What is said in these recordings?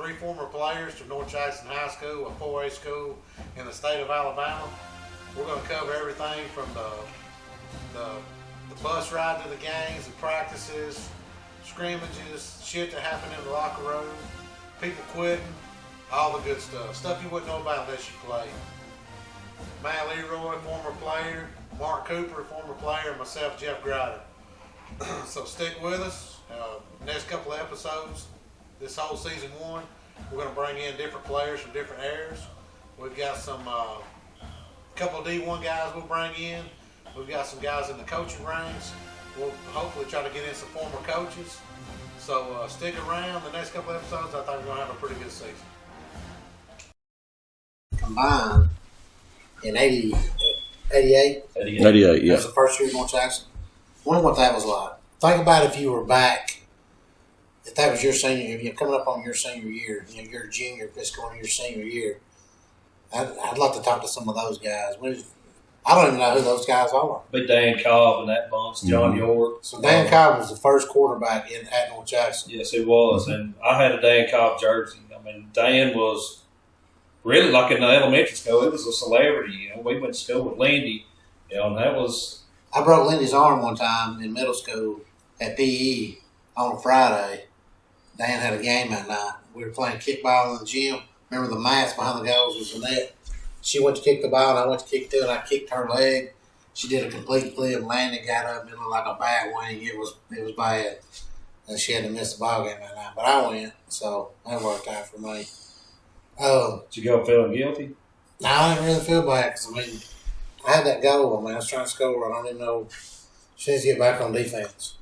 3 former players from North Jackson High School, a 4A school in the state of Alabama. We're going to cover everything from the bus ride to the games, the practices, scrimmages, shit that happened in the locker room, people quitting, all the good stuff. Stuff you wouldn't know about unless you played. Matt Leroy, former player, Mark Cooper, former player, and myself, Jeff Grider. So stick with us. Next couple of episodes, this whole season 1, we're going to bring in different players from different areas. We've got some couple of D1 guys we'll bring in. We've got some guys in the coaching ranks. We'll hopefully try to get in some former coaches. So stick around. The next couple of episodes, I think we're going to have a pretty good season. Combined in 88. 88, yeah. That was the first year in North Jackson. I wonder what that was like. Think about if you were back, if that was your senior, if you're coming up on your senior year, you're a junior, if it's going to your senior year. I'd like to talk to some of those guys. I don't even know who those guys are. Big Dan Cobb and that bunch, John York. So Dan Cobb was the first quarterback at North Jackson. Yes, he was. And I had a Dan Cobb jersey. I mean, Dan was really, like in the elementary school, it was a celebrity. We went to school with Lindy, and that was... I broke Lindy's arm one time in middle school at PE on a Friday. Dan had a game that night. We were playing kickball in the gym. Remember the mats behind the goals was the net. She went to kick the ball, and I went to kick too, and I kicked her leg. She did a complete flip, landed, got up, and it looked like a bat wing. It was bad. And she had to miss the ball game that night. But I went, so that worked out for me. Did you go feeling guilty? No, I didn't really feel bad because, I had that goal. I was trying to score. I don't even know. She needs to get back on defense.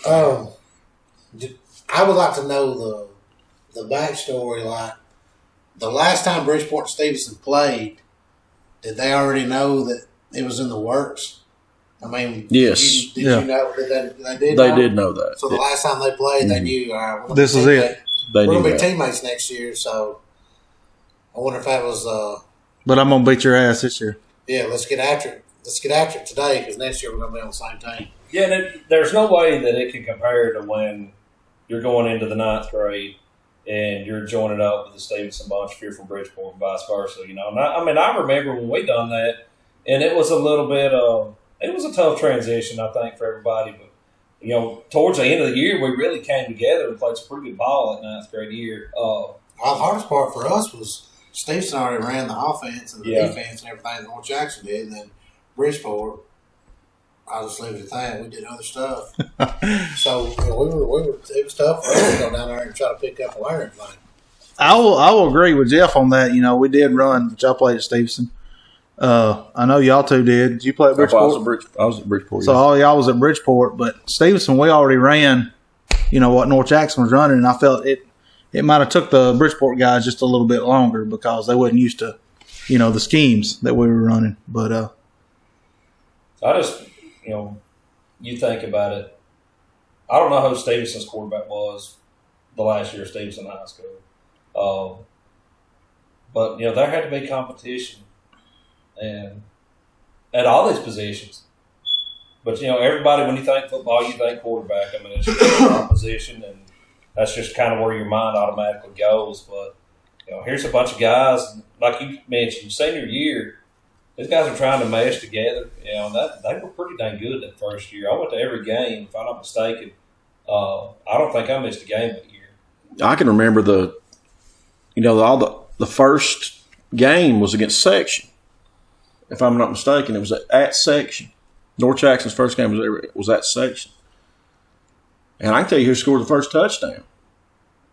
I would like to know the backstory. Like, the last time Bridgeport and Stevenson played, did they already know that it was in the works? Yes. Did you know that they did know that. So the last time they played, they knew, all right, this is it. We're going to be teammates next year, so I wonder if that was... but I'm going to beat your ass this year. Yeah, let's get after it. Let's get after it today because next year we're going to be on the same team. Yeah, there's no way that it can compare to when you're going into the 9th grade and you're joining up with the Stevenson bunch if you're from Bridgeport and vice versa. And I remember when we done that, and it was a little bit it was a tough transition, I think, for everybody. But, towards the end of the year, we really came together and played some pretty good ball that 9th grade year. The hardest part for us was Stevenson already ran the offense and the defense and everything that North Jackson did, and then Bridgeport, I'll just leave it at that. We did other stuff. So it was tough for us to go down there and try to pick up and learn everything. I will agree with Jeff on that. We did run, which I played at Stevenson. I know y'all two did. Did you play at Bridgeport? I was at Bridgeport. So all y'all was at Bridgeport, but Stevenson, we already ran, what North Jackson was running, and I felt it might have took the Bridgeport guys just a little bit longer because they wasn't used to, the schemes that we were running. But I just, you think about it. I don't know who Stevenson's quarterback was the last year of Stevenson High School. But, there had to be competition and at all these positions. But, everybody, when you think football, you think quarterback. It's just a position, and that's just kind of where your mind automatically goes. But, here's a bunch of guys, like you mentioned, senior year, these guys are trying to mesh together. They were pretty dang good that first year. I went to every game, if I'm not mistaken. I don't think I missed a game that year. I can remember the first game was against Section. If I'm not mistaken, it was at Section. North Jackson's first game was at Section. And I can tell you who scored the first touchdown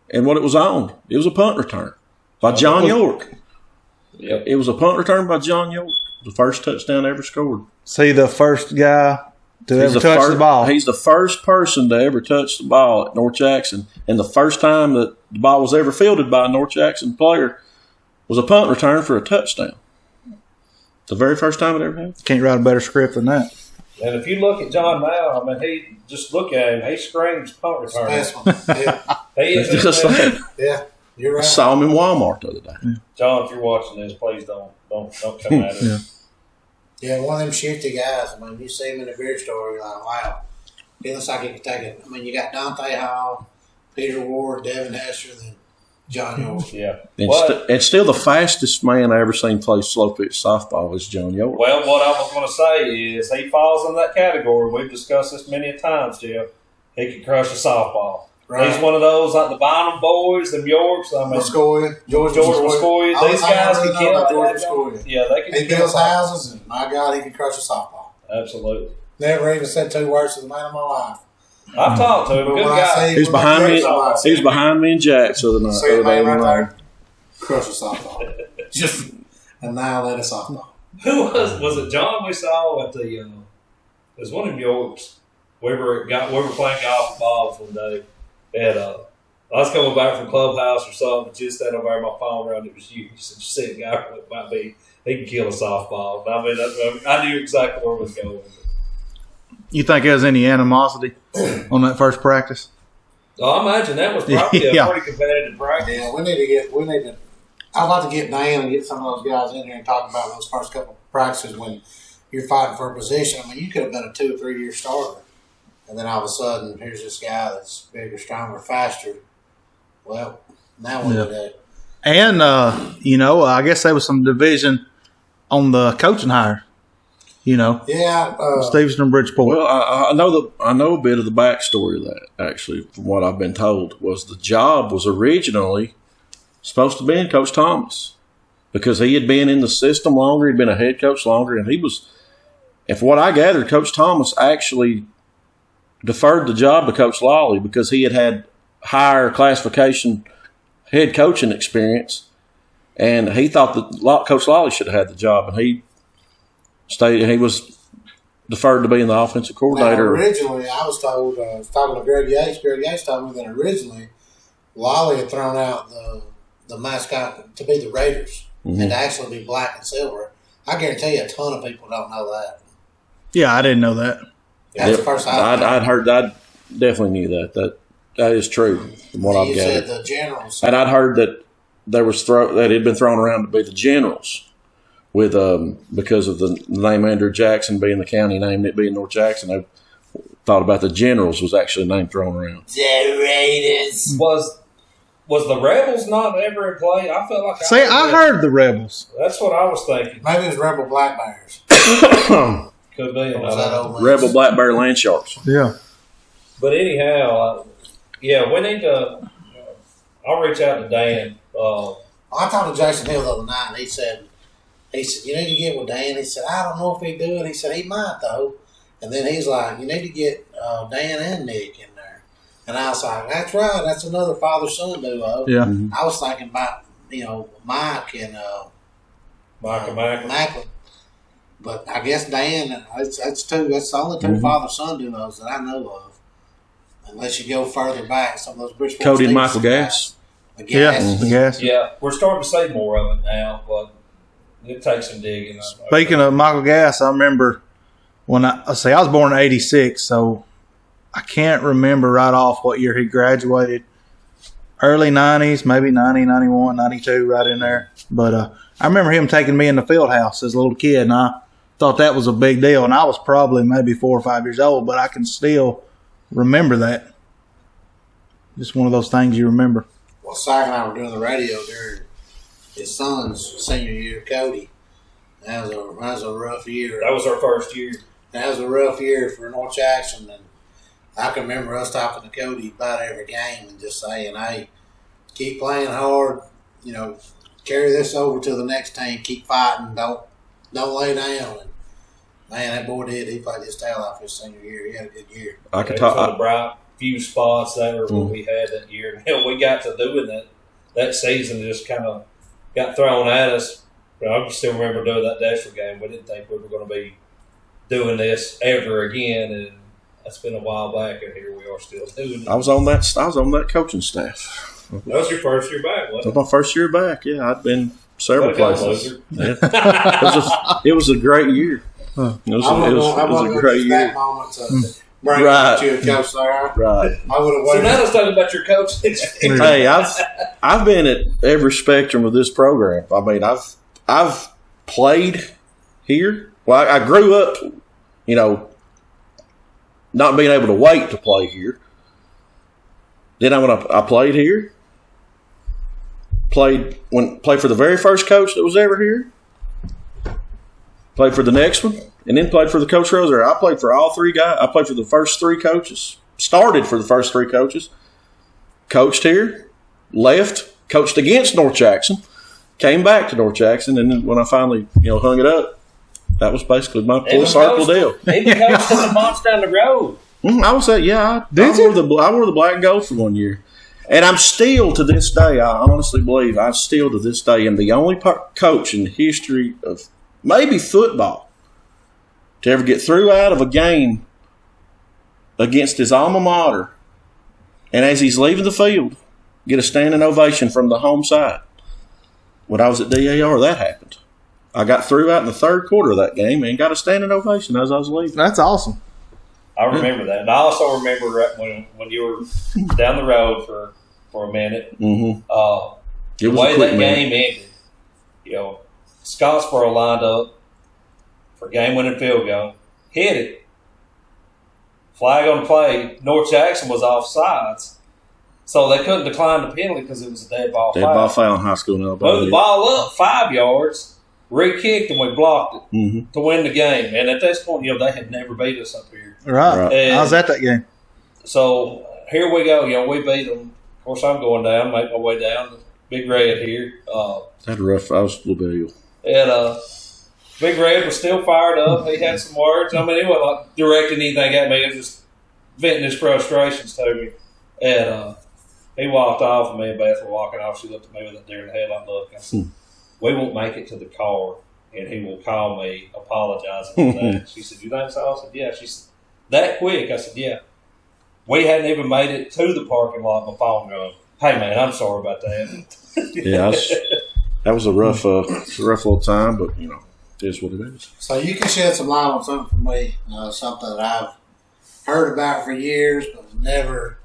and what it was on. It was a punt return by John York. Yep. It was a punt return by John York. The first touchdown ever scored. See, the first guy to ever touch the ball. He's the first person to ever touch the ball at North Jackson. And the first time that the ball was ever fielded by a North Jackson player was a punt return for a touchdown. The very first time it ever happened. Can't write a better script than that. And if you look at John now, he just look at him. He screams punt return. Yeah. He is Just like, Yeah, you're right. I saw him in Walmart the other day. John, if you're watching this, please don't come at us. Yeah, one of them shifty guys. You see him in the beer store, you're like, wow. He looks like he could take it. You got Dante Hall, Peter Ward, Devin Hester, then John York. Yeah. And still the fastest man I ever seen play slow pitch softball is John York. Well, what I was going to say is he falls in that category. We've discussed this many times, Jeff. He can crush a softball. Right. He's one of those like the Bynum boys, them Yorks. I mean, George Muscoya. These guys can kill George Muscoya. Yeah, they can. He builds houses, and my God, he can crush a softball. Absolutely. Never even said 2 words to the man of my life. I've talked to him. Good guy. He was behind me. He was behind me and Jack. So the See the man right there? Crush a softball. Just annihilate a softball. Who was it? John we saw at the. It was one of York's. We were playing golf at Bob's one day, and I was coming back from clubhouse or something. Just standing over my phone around. It was you. You said, "You see a guy that might be. He can kill a softball." I mean, I knew exactly where it was going. You think there was any animosity on that first practice? I imagine that was probably a pretty competitive practice. Yeah, I'd like to get Dan and get some of those guys in here and talk about those first couple of practices when you're fighting for a position. I mean, you could have been a 2 or 3 year starter, and then all of a sudden, here's this guy that's bigger, stronger, faster. Well, now we do that. And I guess there was some division on the coaching hire. Yeah, Stevenson and Bridgeport. Well, I know a bit of the backstory of that. Actually, from what I've been told, was the job was originally supposed to be in Coach Thomas because he had been in the system longer. He'd been a head coach longer, and and from what I gathered, Coach Thomas actually deferred the job to Coach Lawley because he had higher classification head coaching experience, and he thought that Coach Lawley should have had the job, and he was deferred to being the offensive coordinator. Now, originally, I was told, talking to Greg Yates. Greg Yates told me that originally Lawley had thrown out the mascot to be the Raiders and to actually be black and silver. I guarantee you a ton of people don't know that. Yeah, I didn't know that. That's the first I'd heard. I definitely knew that. That is true from what I've gathered. You said the Generals. And I'd heard that that it had been thrown around to be the Generals. With because of the name Andrew Jackson being the county name, it being North Jackson, I thought about the Generals was actually a name thrown around. The Raiders. Was the Rebels not ever in play? I felt like I heard the Rebels. That's what I was thinking. Maybe it was Rebel Black Bears. Could be. Rebel Black Bear Land Sharks. Yeah. But anyhow, we need to. I'll reach out to Dan. I talked to Jason Hill the other night, and he said, you need to get with Dan. He said, I don't know if he'd do it. He said, he might, though. And then he's like, you need to get Dan and Nick in there. And I was like, that's right. That's another father-son duo. Yeah. I was thinking about, Mike and Macklin. But I guess Dan, that's two. That's the only 2 father-son duos that I know of. Unless you go further back, some of those Bridgeport Cody and Michael Gass. The Gass. Yeah, we're starting to see more of it now, but it takes some digging. Speaking of Michael Gass, I remember when I was born in '86, so I can't remember right off what year he graduated. Early '90s, maybe 90, 91, 92, right in there. But I remember him taking me in the field house as a little kid, and I thought that was a big deal. And I was probably maybe 4 or 5 years old, but I can still remember that. Just one of those things you remember. Well, Sack and I were doing the radio during his son's senior year, Cody. That was a rough year. That was our first year. That was a rough year for North Jackson, and I can remember us talking to Cody about every game and just saying, "Hey, keep playing hard. Carry this over to the next team. Keep fighting. Don't lay down." And man, that boy did. He played his tail off his senior year. He had a good year. I could talk the bright few spots there what we had that year. We got to doing that season. Just kind of got thrown at us. But I can still remember doing that Dashwood game. We didn't think we were going to be doing this ever again, and that's been a while back, and here we are still doing it. I was on that coaching staff. That was your first year back, wasn't it? That was my first year back. Yeah, I'd been several places. Yeah. It was a great year. It was a great year. That moment to bring you to coach there. Right. I would have waited. So now let's talk about your coach. Hey, I've been at every spectrum of this program. I mean, I've played here. Well, I grew up, not being able to wait to play here. Then I played here. played for the very first coach that was ever here. Played for the next one, and then played for the coach Roser. I played for all three guys. I played for the first three coaches. Started for the first three coaches. Coached here, left, coached against North Jackson, came back to North Jackson, and then when I finally hung it up, that was basically my full circle deal. Even coached in the months down the road. I would say, yeah. I wore the black and gold for 1 year. And I'm still, to this day, I honestly believe, I still, to this day, am the only coach in the history of maybe football to ever get through out of a game against his alma mater, and as he's leaving the field, get a standing ovation from the home side. When I was at DAR, that happened. I got through out in the third quarter of that game and got a standing ovation as I was leaving. That's awesome. I remember that. And I also remember when you were down the road for a minute, the way that game ended, Scottsboro lined up for game-winning field goal, hit it, flag on the play. North Jackson was offsides, so they couldn't decline the penalty because it was a dead ball foul. Dead ball foul in high school now. Moved the ball up 5 yards, re-kicked, and we blocked it to win the game. And at this point, they had never beat us up here. Right. I was at that game. So here we go. We beat them. Of course, I'm going down, make my way down. Big Red here. That rough. I was a little bit. And Big Red was still fired up. He had some words. I mean, he wasn't like directing anything at me. He was just venting his frustrations to me. And he walked off, and me and Beth were walking off. She looked at me with a deer in the headlight look. I said, we won't make it to the car, and he will call me apologizing for that. She said, you think so? I said, yeah. She said, that quick? I said, yeah. We hadn't even made it to the parking lot. My phone going, hey, man, I'm sorry about that. Yeah, that was a rough little time, but, it is what it is. So you can shed some light on something for me, something that I've heard about for years, but never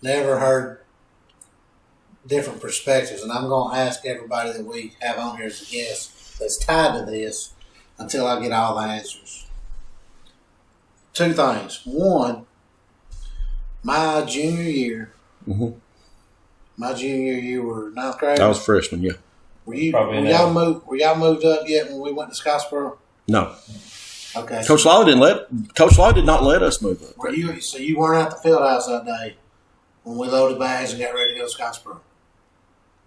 heard different perspectives. And I'm going to ask everybody that we have on here as a guest that's tied to this until I get all the answers. Two things. One, my junior year, you were ninth grade? I was freshman, yeah. Were y'all moved up yet when we went to Scottsboro? No. Okay. Coach Law did not let us move up. So you weren't at the field house that day when we loaded bags and got ready to go to Scottsboro?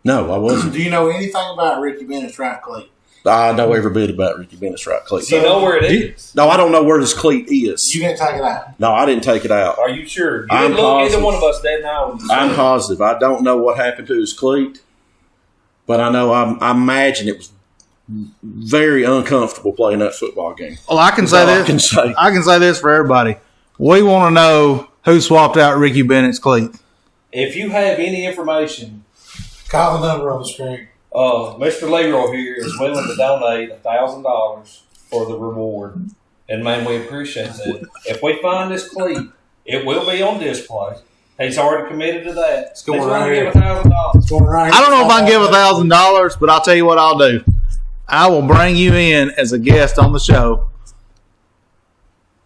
No, I wasn't. Do you know anything about Ricky Bennett's right cleat? I know every bit about Ricky Bennett's right cleat. Do you know where it is? No, I don't know where his cleat is. You didn't take it out? No, I didn't take it out. Are you sure? You didn't look either one of us dead now. I'm positive. I don't know what happened to his cleat, but I know I imagine it was very uncomfortable playing that football game. Well, I can say this. I can say this for everybody. We want to know who swapped out Ricky Bennett's cleat. If you have any information, call the number on the screen. Mr. Leroy here is willing to donate $1,000 for the reward. And, man, we appreciate that. If we find this cleat, it will be on display. He's already committed to that. It's going right here. Give $1,000. I don't know if I can give $1,000, but I'll tell you what I'll do. I will bring you in as a guest on the show,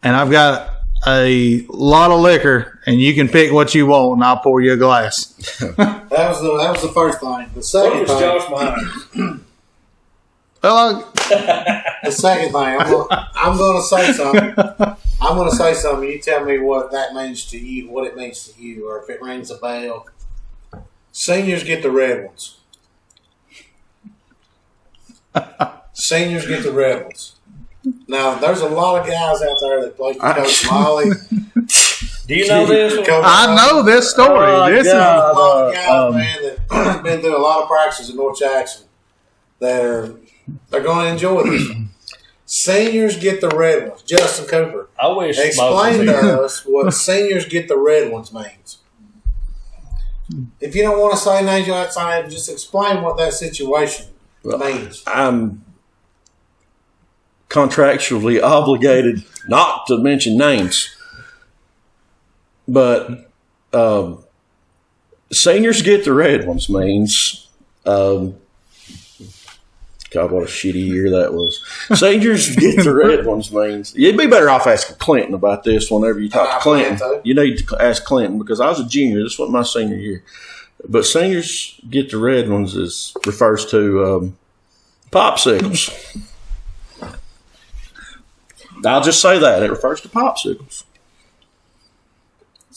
and I've got a lot of liquor, and you can pick what you want, and I'll pour you a glass. That was the first thing. The second what was Josh Myers? Well, the second thing, I'm going to say something. I'm going to say something. You tell me what that means to you, what it means to you, or if it rings a bell. Seniors get the red ones. Seniors get the red ones. Now, there's a lot of guys out there that play for Coach Molly. Do you know this? I know this story. This is a lot of guys, man, that have been through a lot of practices in North Jackson that they're going to enjoy this one. Seniors get the red ones. Justin Cooper, I wish explain to us what seniors get the red ones means. If you don't want to say names, you have to say, just explain what that situation means. I'm contractually obligated not to mention names, but seniors get the red ones means God, what a shitty year that was. Seniors get the red ones means you'd be better off asking Clinton about this whenever you talk to Clinton. You need to ask Clinton because I was a junior. This wasn't my senior year. But seniors get the red ones refers to popsicles. I'll just say that. It refers to popsicles.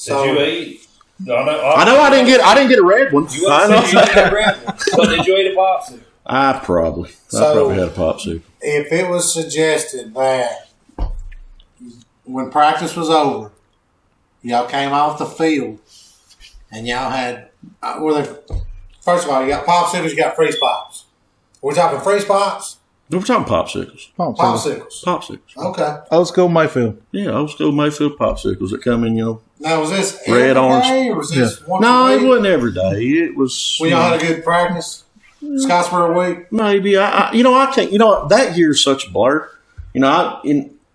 Did you eat? No, I know I didn't get a red one. You didn't get a red one. But did you eat a popsicle? I probably had a popsicle. If it was suggested that when practice was over, y'all came off the field and y'all had, first of all, you got popsicles, you got freeze pops. We're talking freeze pops? We're talking popsicles. Popsicles. Okay. Old school Mayfield. Yeah, old school Mayfield popsicles that come in, Now, was this red, every orange. day or was this once No, a it week? wasn't every day. It was. When y'all had a good practice? Scottsboro week? Maybe. I can't. That year's such a blur.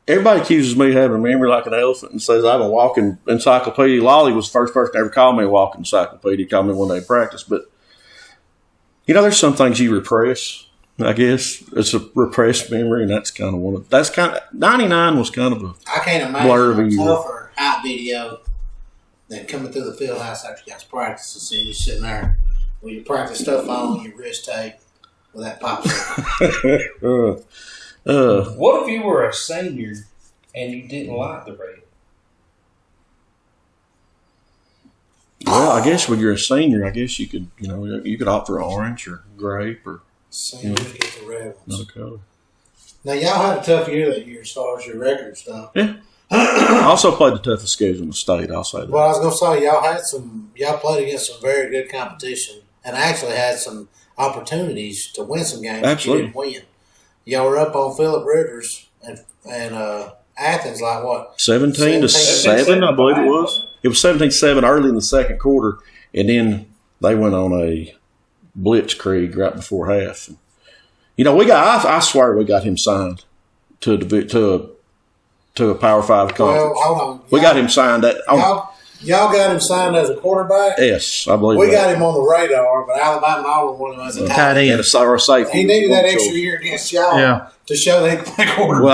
Everybody accuses me of having a memory like an elephant and says I'm a walking encyclopedia. Lolly was the first person to ever call me a walking encyclopedia. He called me one day in practice. But, there's some things you repress, I guess. It's a repressed memory, and that's kind of 99 was kind of a I can't blur of a imagine a year. tougher hot video than coming through the field house after you guys practice and seeing you sitting there with your practice stuff on, your wrist tape, with that popsicle. What if you were a senior and you didn't like the red? Well, I guess when you're a senior, I guess you could, you could opt for orange or grape or Seniors get the red ones. another color. Now, y'all had a tough year that year as far as your record and stuff. Yeah. I also played the toughest schedule in the state, I'll say that. Well, I was going to say, y'all played against some very good competition and actually had some opportunities to win some games that you didn't win. Y'all were up on Phillip Rivers and Athens like what? 17-7, I believe it was. It was 17-7 early in the second quarter, and then they went on a blitzkrieg right before half. I swear we got him signed to a Power 5 conference. Well, hold on. We got him signed. Y'all got him signed as a quarterback? Yes, I believe We got him on the radar, but Alabama and Auburn wanted him as a tight end. and a safety. He needed that extra year against y'all to show that he could play quarterback. Well,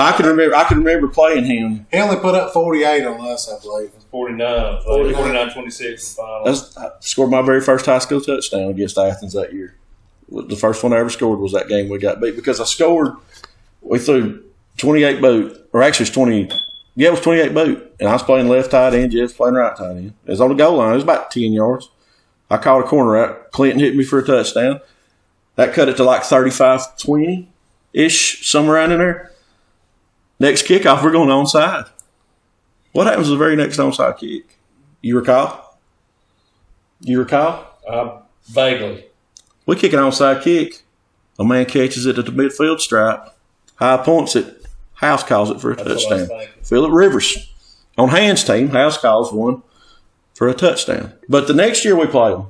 I can remember playing him. He only put up 48 on us, I believe. 49-26 final. I scored my very first high school touchdown against Athens that year. The first one I ever scored was that game we got beat because we threw 28 boot, or actually it's 20. Yeah, it was 28 boot, and I was playing left tight end. Jeff was playing right tight end. It was on the goal line. It was about 10 yards. I caught a corner out. Clinton hit me for a touchdown. That cut it to like 35-20-ish, somewhere around in there. Next kickoff, we're going onside. What happens to the very next onside kick? You recall? Vaguely. We kick an onside kick. A man catches it at the midfield stripe. High points it. House calls it for a touchdown. Phillip Rivers. On Hand's team, House calls one for a touchdown. But the next year we play them.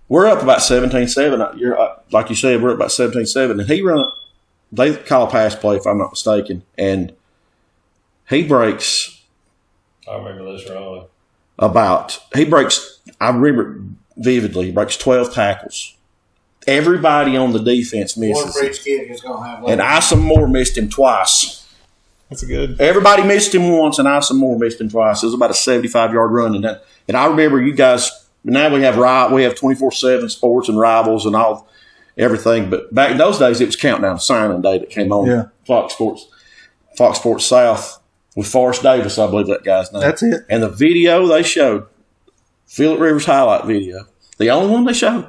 We're up about 17-7. Like you said, we're up about 17-7. And they call a pass play, if I'm not mistaken. And he breaks. I remember this wrong. I remember it vividly, he breaks 12 tackles. Everybody on the defense misses. One for each kid he's going to have. And Ison Moore missed him twice. That's good. Everybody missed him once, and Ison Moore missed him twice. It was about a 75-yard run. And I remember you guys, now we have 24/7 sports and rivals and everything. But back in those days, it was Countdown to Signing Day that came on Fox Sports South with Forrest Davis, I believe that guy's name. That's it. And the video they showed, Phillip Rivers highlight video, the only one they showed.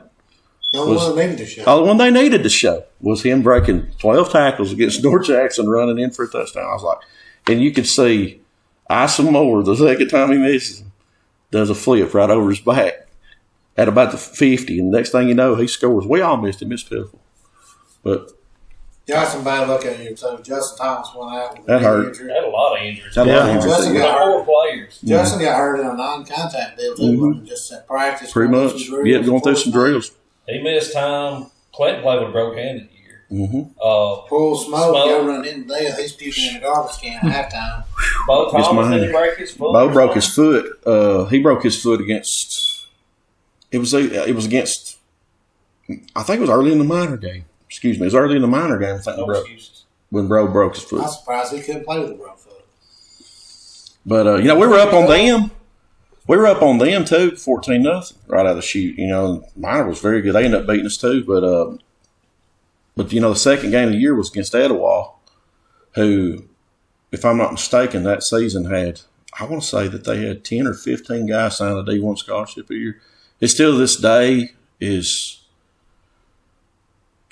The only one they needed to show. The one they needed to show was him breaking 12 tackles against North Jackson, running in for a touchdown. I was like, and you could see Ison Moore, the second time he misses him, does a flip right over his back at about the 50. And the next thing you know, he scores. We all missed him. It's pitiful. But You got some bad luck out here, too. Justin Thomas went out with That a hurt. injury. They had a lot of injuries. Justin got hurt. 4 players. Justin got hurt in a non-contact deal, too. Just at practice. pretty going much. through Yeah, going through some drills. He missed time. Clinton played with a broken hand that year. Pull smoke, go run in there. He's puking in a garbage can at halftime. Bo Thomas didn't break his foot. Bo broke his foot. He broke his foot against. It was against. I think it was early in the minor game. Excuse me, it was early in the minor game. I think when Bro broke his foot. I'm surprised he couldn't play with a broke foot. But we were up on them. We were up on them too, 14-0, right out of the chute. You know, Minor was very good. They ended up beating us too, but you know, the second game of the year was against Etowah, who, if I'm not mistaken, that season had, I want to say that they had 10 or 15 guys sign a D1 scholarship a year. It still to this day is,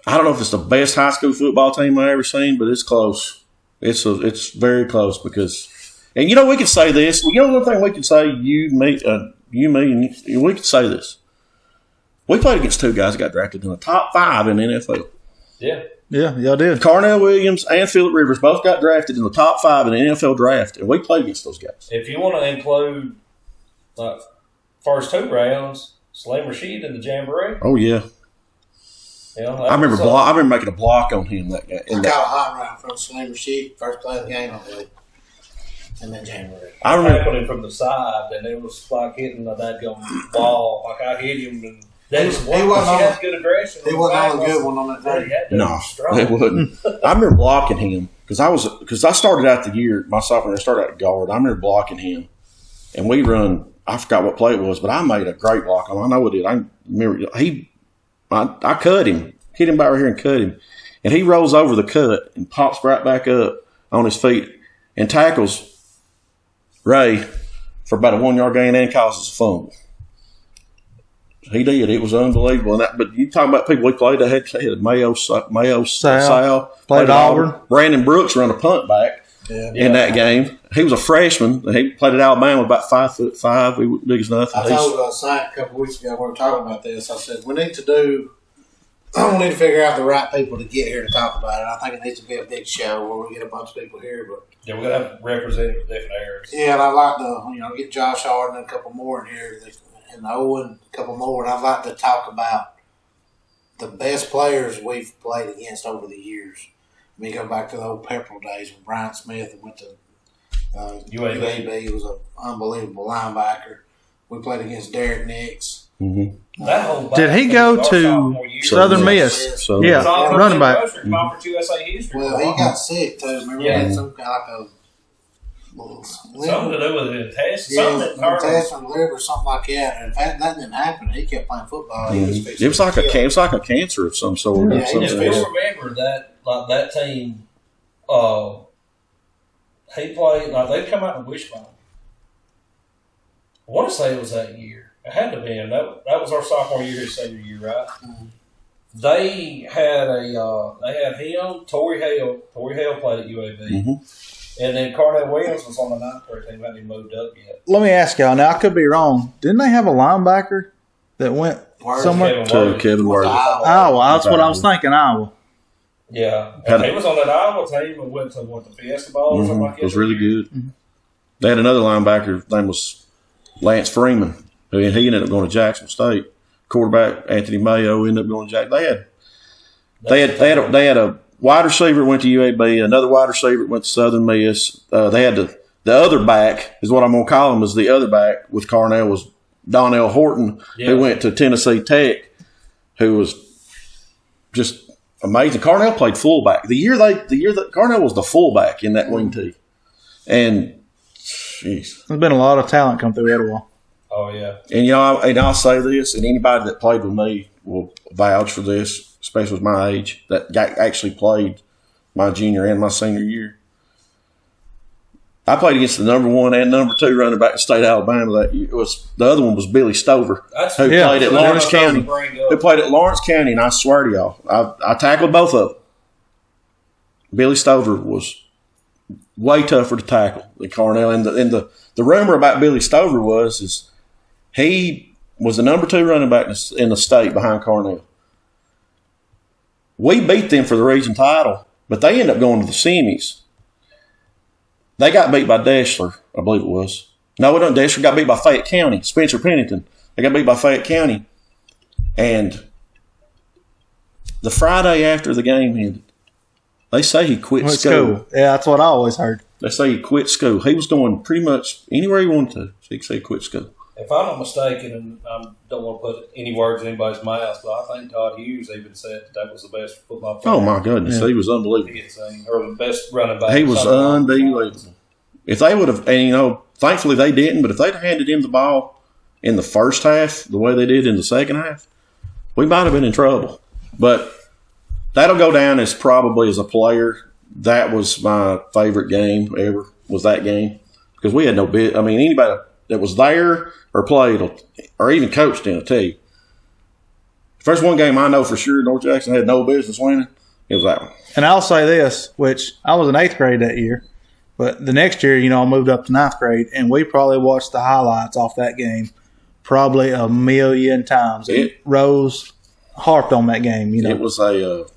I don't know if it's the best high school football team I've ever seen, but it's close. It's very close because, and you know, we can say this. You know, one thing we can say, you, me, and we can say this. We played against two guys that got drafted in the top 5 in the NFL. Yeah. Yeah, y'all did. Carnell Williams and Phillip Rivers both got drafted in the top 5 in the NFL draft, and we played against those guys. If you want to include first 2 rounds, Slim Rashid in the Jamboree. Oh yeah. You know, I remember making a block on him that game. I got a hot round from Slim Rashid, first play of the game, I believe. And then January. I remember tackled him from the side, and it was like hitting a dadgum ball. Like I hit him, and that was He wasn't good aggression. He wasn't on a good one on that day. no, it wouldn't. I remember blocking him because I started out the year my sophomore year. I started at guard. I remember blocking him, and we run. I forgot what play it was, but I made a great block on him. I know it did. I remember I cut him, hit him back right here and cut him, and he rolls over the cut and pops right back up on his feet and tackles Ray for about a 1 yard gain and causes a fumble. He did. It was unbelievable. But you talking about people we played. They had Mayo Sal played Auburn. Brandon Brooks run a punt back in that game. He was a freshman. He played at Alabama, about 5'5". We were big as nothing. I told Saint a couple of weeks ago when we were talking about this. I said we need to figure out the right people to get here to talk about it. I think it needs to be a big show where we get a bunch of people here. But yeah, we're gonna have representatives from different areas. Yeah, and I'd like to get Josh Harden and a couple more in here. And Owen, a couple more, and I'd like to talk about the best players we've played against over the years. I mean, go back to the old Pepperell days when Brian Smith went to UAB. He was an unbelievable linebacker. We played against Derek Nix. Mm-hmm. That whole Did he go to Southern Miss? So, yeah, running back. Well, he got sick too. Remember, he had some kind of something to do with the intestine. Intestine, liver, something like that. And if that didn't happen, he kept playing football. It was like a cancer of some sort. Yeah, if you remember that team, he played they'd come out in Wishbone. I want to say it was that year. It had to have been. That was our sophomore year, his senior year, right? Mm-hmm. They had him, Torrey Hale. Torrey Hale played at UAB. Mm-hmm. And then Carnell Williams was on the 9th grade team. Hadn't even moved up yet. Let me ask y'all. Now, I could be wrong. Didn't they have a linebacker that went somewhere? Kevin Worthy. Iowa. That's what I was thinking, Iowa. Yeah. And he was on that Iowa team and went to the Fiesta Bowl or something like that. It was really good. Mm-hmm. They had another linebacker. His name was Lance Freeman. And he ended up going to Jackson State. Quarterback Anthony Mayo ended up going to Jackson. They had a wide receiver went to UAB. Another wide receiver went to Southern Miss. They had the other back is what I'm going to call him. Is the other back with Carnell was Donnell Horton, who went to Tennessee Tech, who was just amazing. Carnell played fullback the year that Carnell was the fullback in that wing tee, and jeez, there's been a lot of talent come through Etowah. Oh yeah, and I'll say this, and anybody that played with me will vouch for this, especially with my age, that actually played my junior and my senior year. I played against the number 1 and number 2 running back in the state of Alabama that year. The other one was Billy Stover, who played at Lawrence County. And I swear to y'all, I tackled both of them. Billy Stover was way tougher to tackle than Carnell. And the rumor about Billy Stover is he was the number 2 running back in the state behind Carnell. We beat them for the region title, but they ended up going to the semis. They got beat by Deshler, I believe it was. No, it wasn't Deshler. Got beat by Fayette County. Spencer Pennington. They got beat by Fayette County. And the Friday after the game ended, they say he quit school. Yeah, that's what I always heard. They say he quit school. He was going pretty much anywhere he wanted to. So he could say he quit school. If I'm not mistaken, and I don't want to put any words in anybody's mouth, but I think Todd Hughes even said that was the best football player. Oh, my goodness. Yeah. He was unbelievable. Or the best running back. He was unbelievable. if they would have, and thankfully they didn't, but if they'd handed him the ball in the first half the way they did in the second half, we might have been in trouble. But that'll go down as probably as a player. That was my favorite game ever, was that game. Because we had no bit. I mean, anybody that was there or played or even coached in, I'll tell you. First one game I know for sure North Jackson had no business winning, it was that one. And I'll say this, which I was in 8th grade that year, but the next year, I moved up to 9th grade, and we probably watched the highlights off that game probably a million times. Rose harped on that game, It was the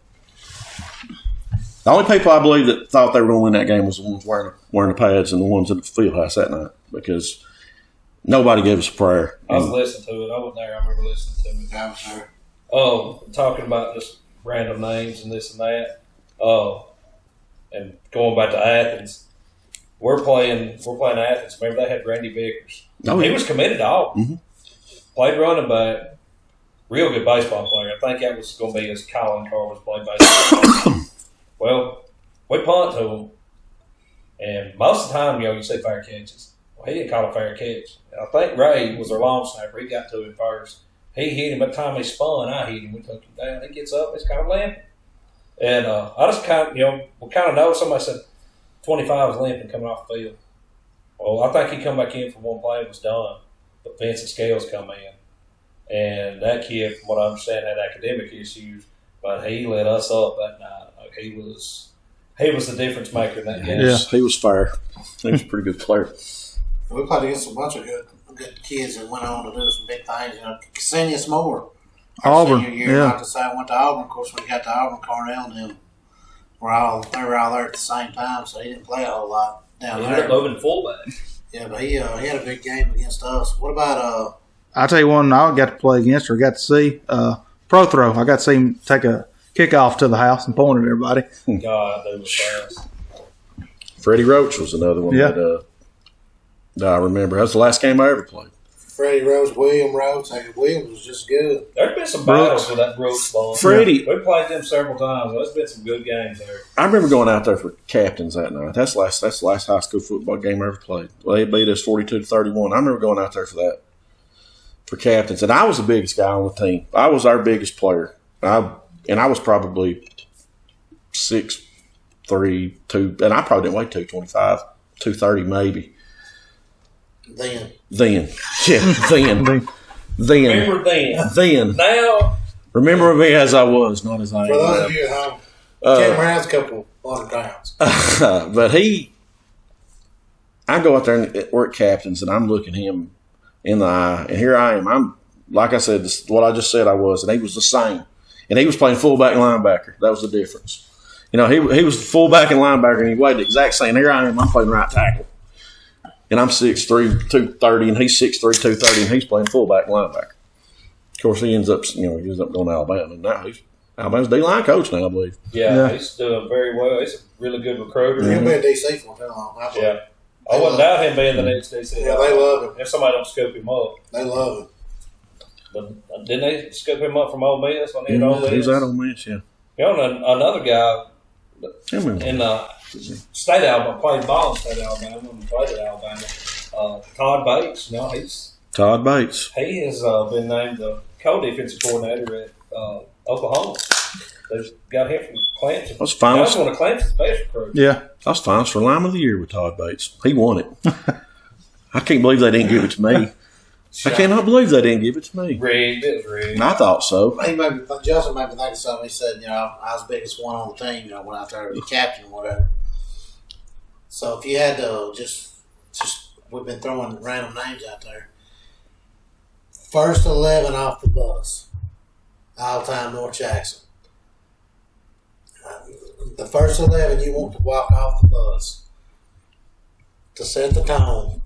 only people I believe that thought they were going to win that game was the ones wearing the pads and the ones in the field house that night, because nobody gave us a prayer. I was listening to it. I wasn't there. I remember listening to it. I was there. Talking about just random names and this and that. And going back to Athens, we're playing Athens. Remember they had Randy Vickers. Oh, yeah. He was committed to Auburn. Mm-hmm. Played running back. Real good baseball player. I think that was going to be his calling card was play baseball. Well, we punt to him, and most of the time, you see fair catches. Well, he didn't call a fair catch. I think Ray was our long snapper. He got to him first. He hit him by the time he spun. I hit him. We took him down. He gets up. He's kind of limping. And I just kind of, we kind of noticed. Somebody said 25 was limping coming off the field. Well, I think he come back in for one play and was done. But Vincent Scales come in. And that kid, from what I understand, had academic issues. But he lit us up that night. Like he was the difference maker in that game. Yeah, he was fair. He was a pretty good player. We played against a bunch of good kids that went on to do some big things. Ksenius Moore. Auburn, Senior year, yeah. like I say, I went to Auburn. Of course, when he got to Auburn, Cornell and them they were all there at the same time, so he didn't play a whole lot down He there. ended up moving fullback. Yeah, but he had a big game against us. What about I'll tell you one I got to play against or got to see. Pro throw. I got to see him take a kickoff to the house and point at everybody. God, they was fast. Freddie Roach was another one that I remember. That was the last game I ever played. Freddie Rose, William Rose? Williams was just good. There's been some battles with that Brooks ball. Freddie. We played them several times. There's been some good games there. I remember going out there for captains that night. That's the last high school football game I ever played. Well, they beat us 42-31. I remember going out there for that, for captains. And I was the biggest guy on the team. I was our biggest player. I was probably 6'3", 2, and I probably didn't weigh 225, 230 maybe. Then. Yeah, then. Remember then. Then. Now. Remember me as I was, not as I am. For those of you at home, Cam Brown's a couple 100 pounds. But I go out there and we're at captains, and I'm looking him in the eye, and here I am. I'm, like I said, this, what I just said I was, and he was the same. And he was playing fullback and linebacker. That was the difference. He was fullback and linebacker, and he weighed the exact same. Here I am, I'm playing right tackle. And I'm 6'3", 230, and he's 6'3", 230, and he's playing fullback and linebacker. Of course, he ends up going to Alabama. And now he's Alabama's D-line coach now, I believe. Yeah, he's doing very well. He's a really good recruiter. He'll be in D.C. for too long. Yeah. I wouldn't doubt him being the next D.C. Yeah, they love him. If somebody don't scoop him up. They love him. But didn't they scoop him up from Ole Miss when he had Ole Miss? He was out on Miss, yeah. Another guy in State Alabama, played ball in State Alabama and played at Alabama. Todd Bates, Todd Bates. He has been named the co-defensive coordinator at Oklahoma. They've got him from Clemson. That was one of Clemson's best recruits. Yeah. I was finals for Lineman of the Year with Todd Bates. He won it. I can't believe they didn't give it to me. I cannot believe they didn't give it to me. Rigged. It was rigged. I thought so. Justin made me think of something. He said, I was the biggest one on the team, went out there to be captain or whatever. So if you had to just we've been throwing random names out there. First 11 off the bus, all-time North Jackson. The first 11 you want to walk off the bus to set the tone.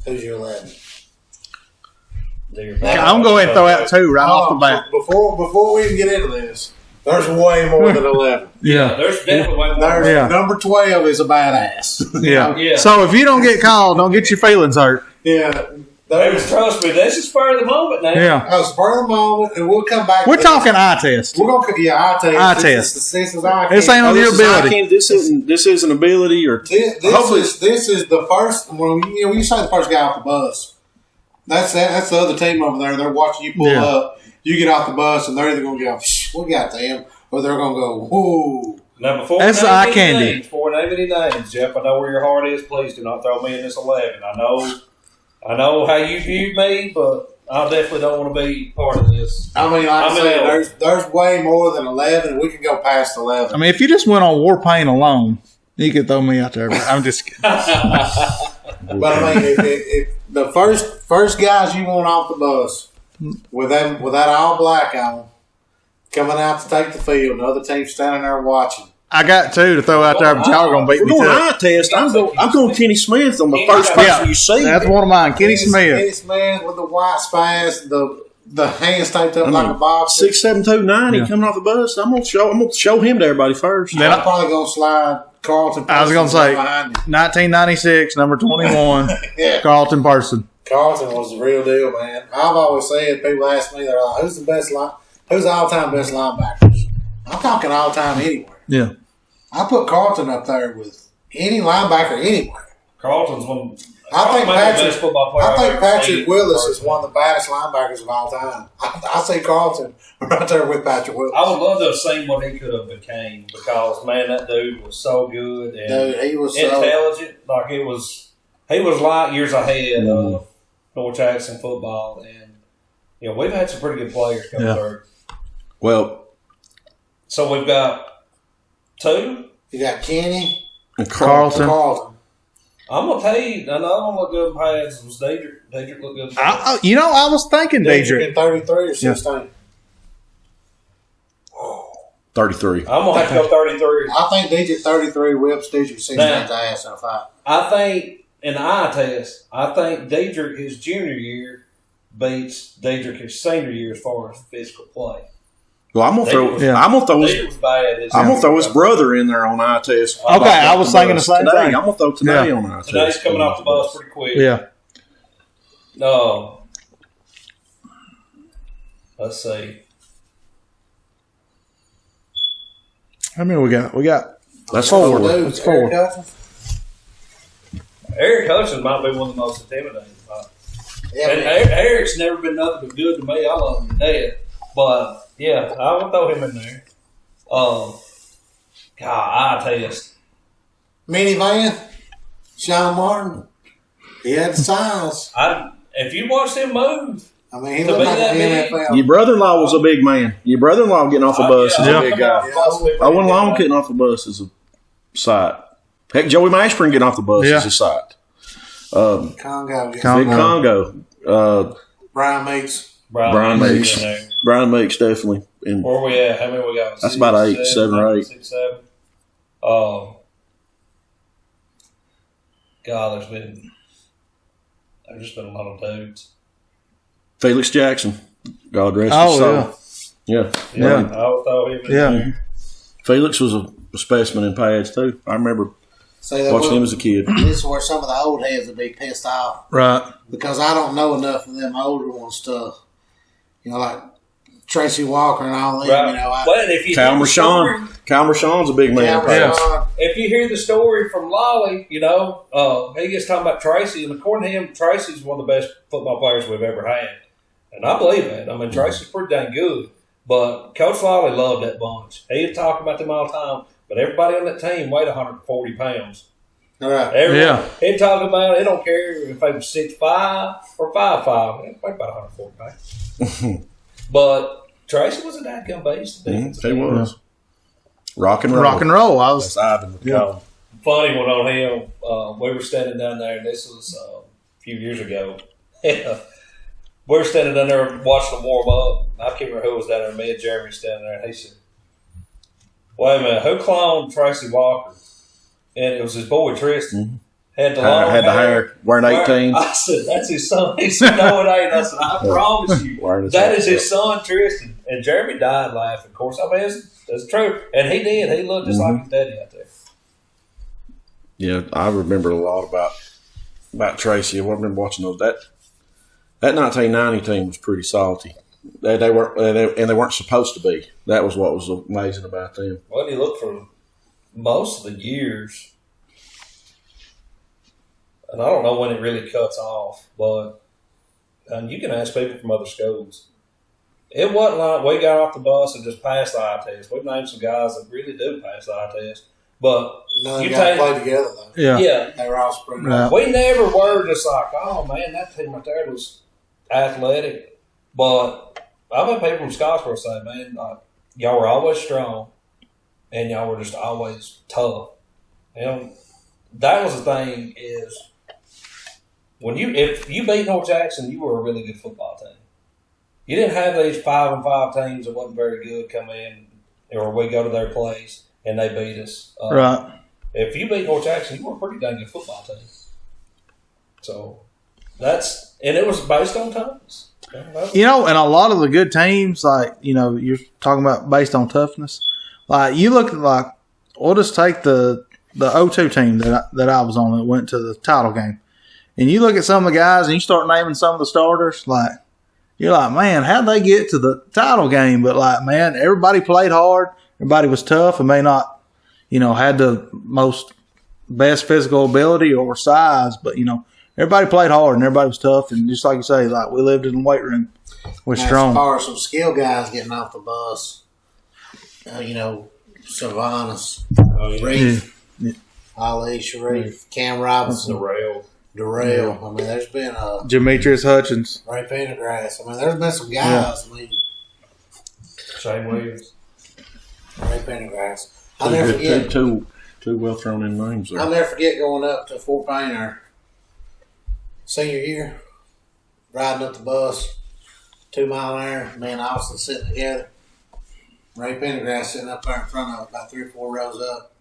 Who's your 11? I'm going to throw out 2 right off the bat. Before we even get into this, there's way more than 11. Yeah. There's definitely way more. Number 12 is a badass. Yeah. So if you don't get called, don't get your feelings hurt. Yeah. trust me, this is spur of the moment now. Yeah. Oh, spur of the moment, and we'll come back. We're talking eye test. We're gonna eye test. Eye test. This is eye This test. ain't on your ability. This isn't ability or This is the first. When you say the first guy off the bus, that's the other team over there. They're watching you pull up. You get off the bus, and they're either gonna go, "We got them," or they're gonna go, "Whoa." Now, before that's we eye name candy. any names, before we name any names, Jeff, I know where your heart is. Please do not throw me in this 11. I know how you viewed me, but I definitely don't want to be part of this. I mean, like I said, there's way more than 11. We can go past 11. I mean, if you just went on war paint alone, you could throw me out there. But I'm just kidding. But I mean, if the first guys you want off the bus with that all black on, coming out to take the field, the other team standing there watching. I got two to throw out there, but y'all are going to beat We're me going to eye test. I'm going Kenny Smith on the first person you see. That's one of mine. Kenny Smith. Kenny Smith with the white spaz, the hands taped up like a box. 6'7", 290 coming off the bus. I'm gonna show him to everybody first. Then I'm probably gonna slide Carlton. I was going to say behind you. 1996, number 21, Yeah. Carlton Person. Carlton was the real deal, man. I've always said, people ask me, they're like, who's the all-time best linebackers? I'm talking all-time anywhere. Yeah. I put Carlton up there with any linebacker anywhere. Carlton's one. I think best football player I've ever Patrick seen. Willis is one of the baddest linebackers of all time. I say Carlton right there with Patrick Willis. I would love to have seen what he could have became because, man, that dude was so good and Dude, he was intelligent. Like he was light years ahead of North Jackson football, and we've had some pretty good players come through. Well, so we've got two. You got Kenny and Carlton. I'm gonna tell you, another one look good in pads was Dedrick. Dedrick looked good. I was thinking Dedrick. in 33 or 16. 33. I'm gonna have to go 33. I think Dedrick 33 whips Dedrick 16's ass in a fight. I think in the eye test, I think Dedrick his junior year beats Dedrick his senior year as far as physical play. Well, I'm gonna throw his brother in there on eye test. Okay, I was thinking the same today. thing. I'm gonna throw today on eye test. Today's coming off the bus pretty quick. Yeah. No. Let's see. How many we got? We got That's four. four. Dudes, Eric Hutchins. Eric Hutchins might be one of the most intimidating. Yeah, And Eric's never been nothing but good to me. I love him to death. But, yeah, I would throw him in there. God, eye test. Minivan, Sean Martin. He had the size. If you watch him move, I mean, he To looked be like that an big. NFL. Your brother-in-law was a big man. Your brother-in-law getting off the bus is a big guy. Owen Long getting off the bus is a sight. Heck, Joey Mashburn getting off the bus is a sight. Congo. Big Congo. Brian Meeks. Brian Meeks. in there. Brian Meeks, definitely. And Where we at? How many we got? That's about 8, 7 or 8. 6, 7. God, there's just been a lot of dudes. Felix Jackson. God rest his soul. Yeah. I would throw him in there. Felix was a specimen in pads, too. I remember watching him as a kid. This is where some of the old heads would be pissed off. right. Because I don't know enough of them older ones to, like Tracy Walker and all them. Right. But if you Cal hear the story- Rashawn's a big man. if you hear the story from Lolly, he gets talking about Tracy, and according to him, Tracy's one of the best football players we've ever had. And I believe that. I mean, Tracy's pretty dang good. But Coach Lolly loved that bunch. He'd talk about them all the time. But everybody on that team weighed 140 pounds. All right. Everyone. He'd talk about it. He don't care if they were 6'5" or 5'5". He'd weigh about 140 pounds. But Tracy was a dadgum beast. He was. Rock and roll. Rock and roll. I was. That's Ivan would call him. Funny one on him. We were standing down there, and this was a few years ago. We were standing down there watching them warm up. I can't remember who was down there. Me and Jeremy standing there, and he said, "Wait a minute, who cloned Tracy Walker?" And it was his boy Tristan. Had the long hair, wearing 18. I said, "That's his son." He said, "No, it ain't." I said, "I promise you, that is his son, Tristan." And Jeremy died laughing. Of course, I mean, that's true. And he did. He looked just like his daddy out there. Yeah, I remember a lot about Tracy. I remember watching those. That 1990 team was pretty salty. They weren't supposed to be. That was what was amazing about them. Well, you look for most of the years, and I don't know when it really cuts off, but you can ask people from other schools. It wasn't like we got off the bus and just passed the eye test. We've named some guys that really do pass the eye test. But None of them got to play together, though. Yeah. They were all spread Yeah. out. We never were just like, oh, man, that team right there was athletic. But I've had people from Scottsboro say, man, like, y'all were always strong and y'all were just always tough. That was the thing is if you beat North Jackson, you were a really good football team. You didn't have these 5-5 teams that wasn't very good come in, or we go to their place and they beat us. Right. If you beat North Jackson, you were a pretty dang good football team. So and it was based on toughness. You know, and a lot of the good teams, like, you know, you're talking about based on toughness. Like, you look at, like, we'll just take the 02 team that I was on that went to the title game. And you look at some of the guys and you start naming some of the starters, like, you're like, man, how'd they get to the title game? But, like, man, everybody played hard. Everybody was tough and may not, you know, had the best physical ability or size. But, you know, everybody played hard and everybody was tough. And just like you say, like, we lived in the weight room. We're strong. As far as some skill guys getting off the bus, you know, Sylvanus, Reef, Ali, Sharif, Cam Robinson, Darrell. I mean, there's been Demetrius Hutchins. Ray Pendergrass. I mean, there's been some guys. I mean, Shane Williams. Ray Pendergrass. I'll never forget. Two well thrown in names there. I'll never forget going up to Fort Payne our senior year, riding up the bus, 2 mile an hour, me and Austin sitting together. Ray Pendergrass sitting up there in front of us, about 3 or 4 rows up.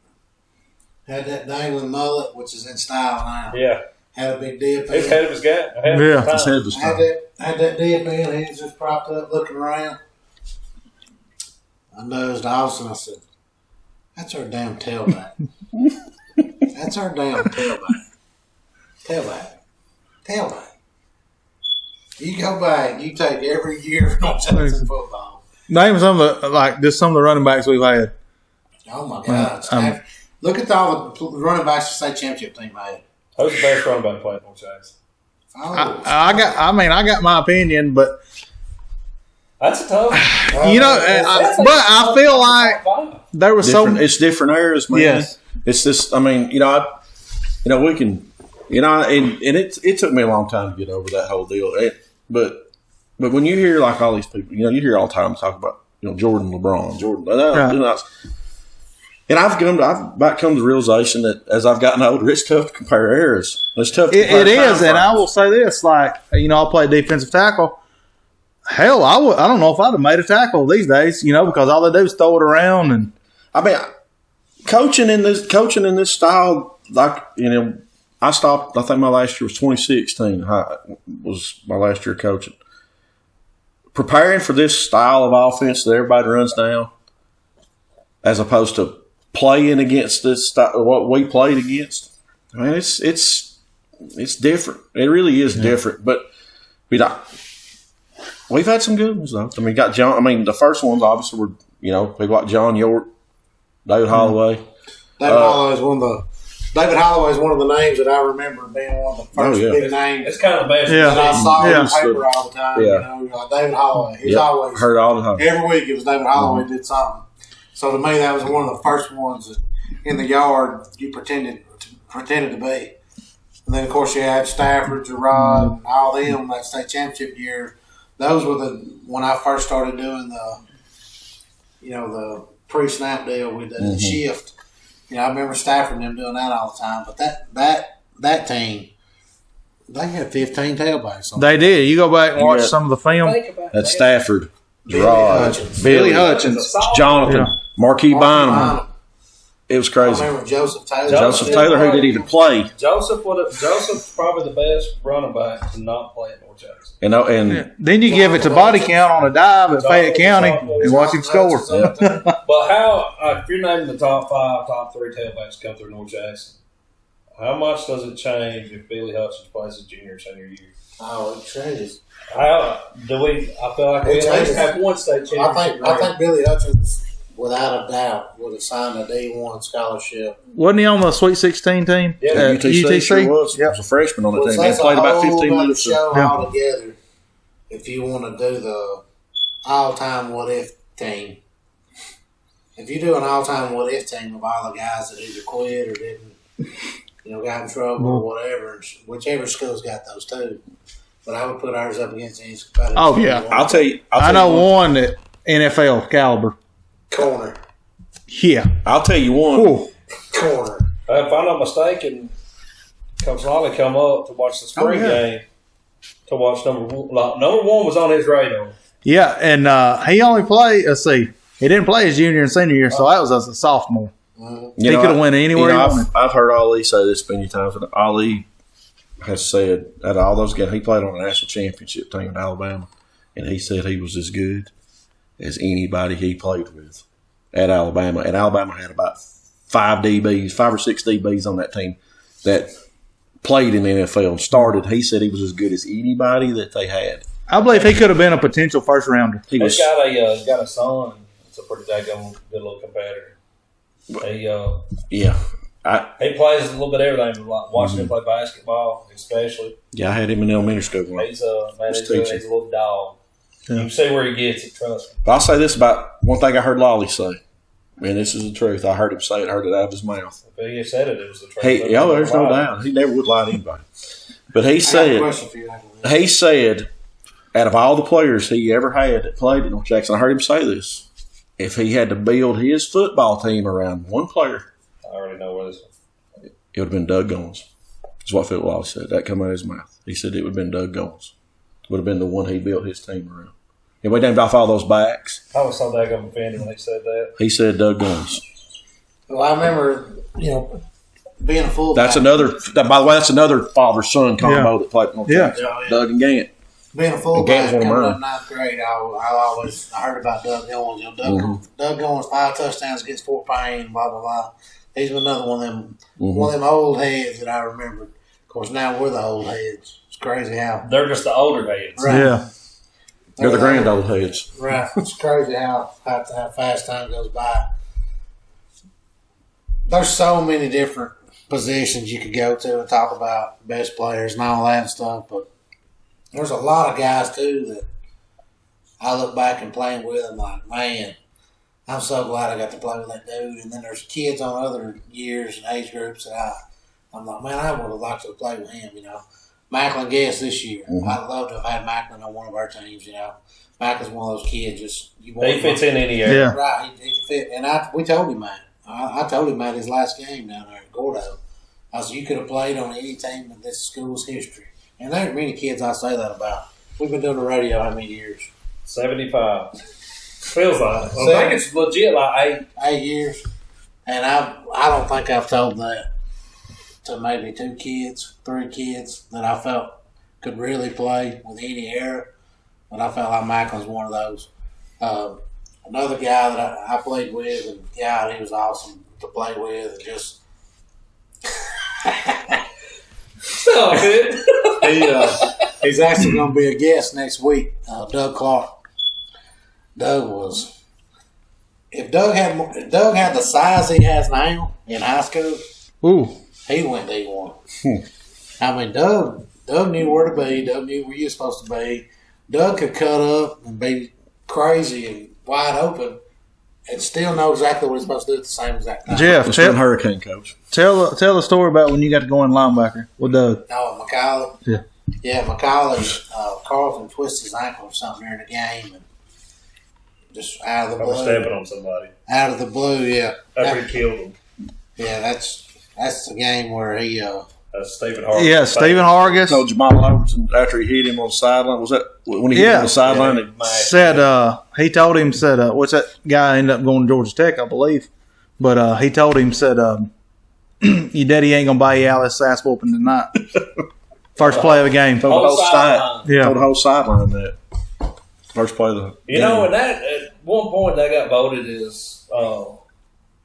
Had that dangling mullet, which is in style now. Yeah. Had a big dip. His head of his guy. Yeah. His head was Had tall. that dip in. He was just propped up looking around. I nosed Austin. I said, that's our damn tailback. That's our damn tailback. Tailback. You go back, you take every year of North Jackson football. Name some of the running backs we've had. Oh, my God. Look at all the running backs the state championship team had. Who's the best running back playing North Jackson? Oh, I got my opinion, but That's a tough. you know, I feel like there was It's different eras, man. Yes. It's just, I mean, we can, and it took me a long time to get over that whole deal. But when you hear like all these people, you hear all the time talk about, Jordan, LeBron, Jordan. Right. And I've about come to the realization that as I've gotten older, it's tough to compare eras. It's tough to compare It is, time and I frames. will say this: like, I play defensive tackle. Hell, I don't know if I'd have made a tackle these days, because all they do is throw it around. And I mean, coaching in this style, like, I stopped. I think my last year was 2016. Was my last year coaching. Preparing for this style of offense that everybody runs down, as opposed to playing against this style, what we played against. I mean, it's different. It really is different. But we've had some good ones though. I mean, got John. I mean, the first ones obviously were people like John York, David Holloway. David Holloway is one of the names that I remember being one of the first big names. It's kind of the best. That I saw Yeah. in the paper all the time. David Holloway. He's always heard all the time. every week. It was David Holloway did something. So to me, that was one of the first ones that in the yard you pretended to be. And then of course you had Stafford, Gerard, and all them that state championship year. Those were when I first started doing the pre-snap deal with the shift. I remember Stafford and them doing that all the time. But that team, they had 15 tailbacks. they did. You go back and watch some of the film. Think about That's that. Stafford, Gerard, Billy Hutchins, Jonathan, Marquis Bynum. Bynum. It was I crazy. remember Joseph Taylor. Joseph Taylor, who didn't even play, Joseph's probably the best running back to not play at North Jackson. and Then you give it to body count on a dive at Fayette County and watch him score. But how, if you're naming the top 5, top 3 tailbacks come through North Jackson, How much does it change if Billy Hutchins plays his junior or senior year? Oh, it changes. I feel like we at least have one state championship. I think Billy Hutchins, without a doubt, would have signed a D1 scholarship. Wasn't he on the Sweet 16 team? Yeah, at UTC sure was. Yep. Was a freshman on the team. He That's played a about whole 15 other minutes. show Yeah. altogether. If you want to do the all-time what-if team. If you do an all-time what-if team of all the guys that either quit or didn't, got in trouble or whatever, whichever school's got those too. But I would put ours up against any competitor. Oh, yeah. I'll tell you. I know one that NFL caliber. Corner. Yeah. I'll tell you one. Cool. Corner. If I'm not mistaken, Coach Lolly come up to watch the spring game to watch number one. Number one was on his radar. Yeah, and he only played, let's see, he didn't play his junior and senior year, so that was as a sophomore. He could have went anywhere he wanted. I've heard Ali say this many times, and Ali has said that all those guys, he played on a national championship team in Alabama, and he said he was as good as anybody he played with at Alabama. And Alabama had about 5 or 6 DBs on that team that played in the NFL and started. He said he was as good as anybody that they had. I believe he could have been a potential first rounder. He was, He's got a son. It's a pretty daggone good little competitor. He plays a little bit of everything. Watching him play basketball, especially. Yeah, I had him in elementary school. He's a little dog. Yeah. You can see where he gets it, trust me. But I'll say this about one thing I heard Lolly say, and this is the truth. I heard him say it, heard it out of his mouth. If he said it, it was the truth. There's no doubt. He never would lie to anybody. But he said, out of all the players he ever had that played at North Jackson, I heard him say this, if he had to build his football team around one player, I already know where this is. it would have been Doug Goins. That's what Phil Lolly said. That come out of his mouth. He said it would have been Doug Goins. Would have been the one he built his team around. And we named off all those backs. I was so daggone offended when he said that. He said Doug Goins. Well, I remember, being a fullback. By the way, that's another father-son combo that played for North Jackson. Doug and Gant. Being a fullback Gant was coming one of up ninth grade, I heard about Doug Goins. Doug Goins, 5 touchdowns against Fort Payne, blah, blah, blah. He's another one of them old heads that I remember. Of course, now we're the old heads. It's crazy how. They're just the older heads. Right. Yeah. They're the grand old heads. Right. It's crazy how fast time goes by. There's so many different positions you could go to and talk about best players and all that stuff, but there's a lot of guys, too, that I look back and playing with and like, man, I'm so glad I got to play with that dude. And then there's kids on other years and age groups that I'm like, man, I would have liked to play with him, Macklin Guest this year. I'd love to have had Macklin on one of our teams, Macklin's one of those kids, he fits in any area. Yeah. Right, he can fit. And we told him that. I told him that his last game down there at Gordo. I said, you could have played on any team in this school's history. And there ain't many kids I say that about. We've been doing the radio how many years? 75. Feels like it. I think it's legit like 8 years. And I don't think I've told that to maybe 2 kids, 3 kids that I felt could really play with any era. But I felt like Macklin's one of those. Another guy that I played with, and God, he was awesome to play with, and just so good. He's actually going to be a guest next week. Doug Clark. Doug was. If Doug had the size he has now in high school, he went D1. I mean, Doug knew where to be. Doug knew where you were supposed to be. Doug could cut up and be crazy and wide open and still know exactly what he's supposed to do at the same exact time. Jeff, Hurricane coach. Tell the story about when you got to go in linebacker with Doug. Oh, McCauley? Yeah. Yeah, McCauley, Carlton twisted his ankle or something during the game and just out of the blue. Stepping on somebody. Out of the blue, yeah. After he killed him. Yeah, that's the game where he That's Stephen Hargis. Yeah, Stephen Hargis. So Jamal Robertson, after he hit him on the sideline, was that when he hit him on the sideline? He told him, what's that guy ended up going to Georgia Tech, I believe. But he told him, your daddy ain't going to buy you out this ass whooping tonight. First play of the game. Told the whole sideline that. First play of the game. And that at one point they got voted as like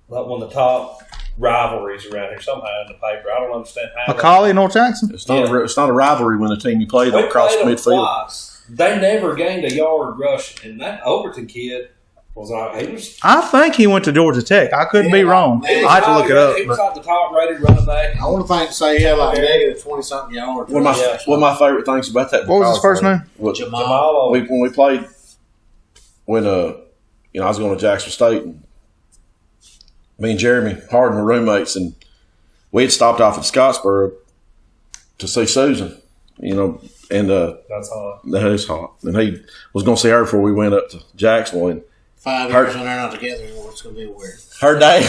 one of the top rivalries around here somehow in the paper. I don't understand how. McCauley and North Jackson? It's not a rivalry when the team you played We across played them midfield. twice. They never gained a yard rushing, and that Overton kid was like he was. I think he went to Georgia Tech. I couldn't be wrong. He was I have to look it up. He was but- like the top rated running back. I want to say he had like negative 20-something yards. One of my favorite things about that. What was his first name? Jamal. When we played, when I was going to Jackson State, and me and Jeremy Harden were roommates, and we had stopped off at Scottsboro to see Susan, and That's hot. that is hot. And he was going to see her before we went up to Jacksonville. And 5 years and they're not together anymore. It's going to be weird. her dad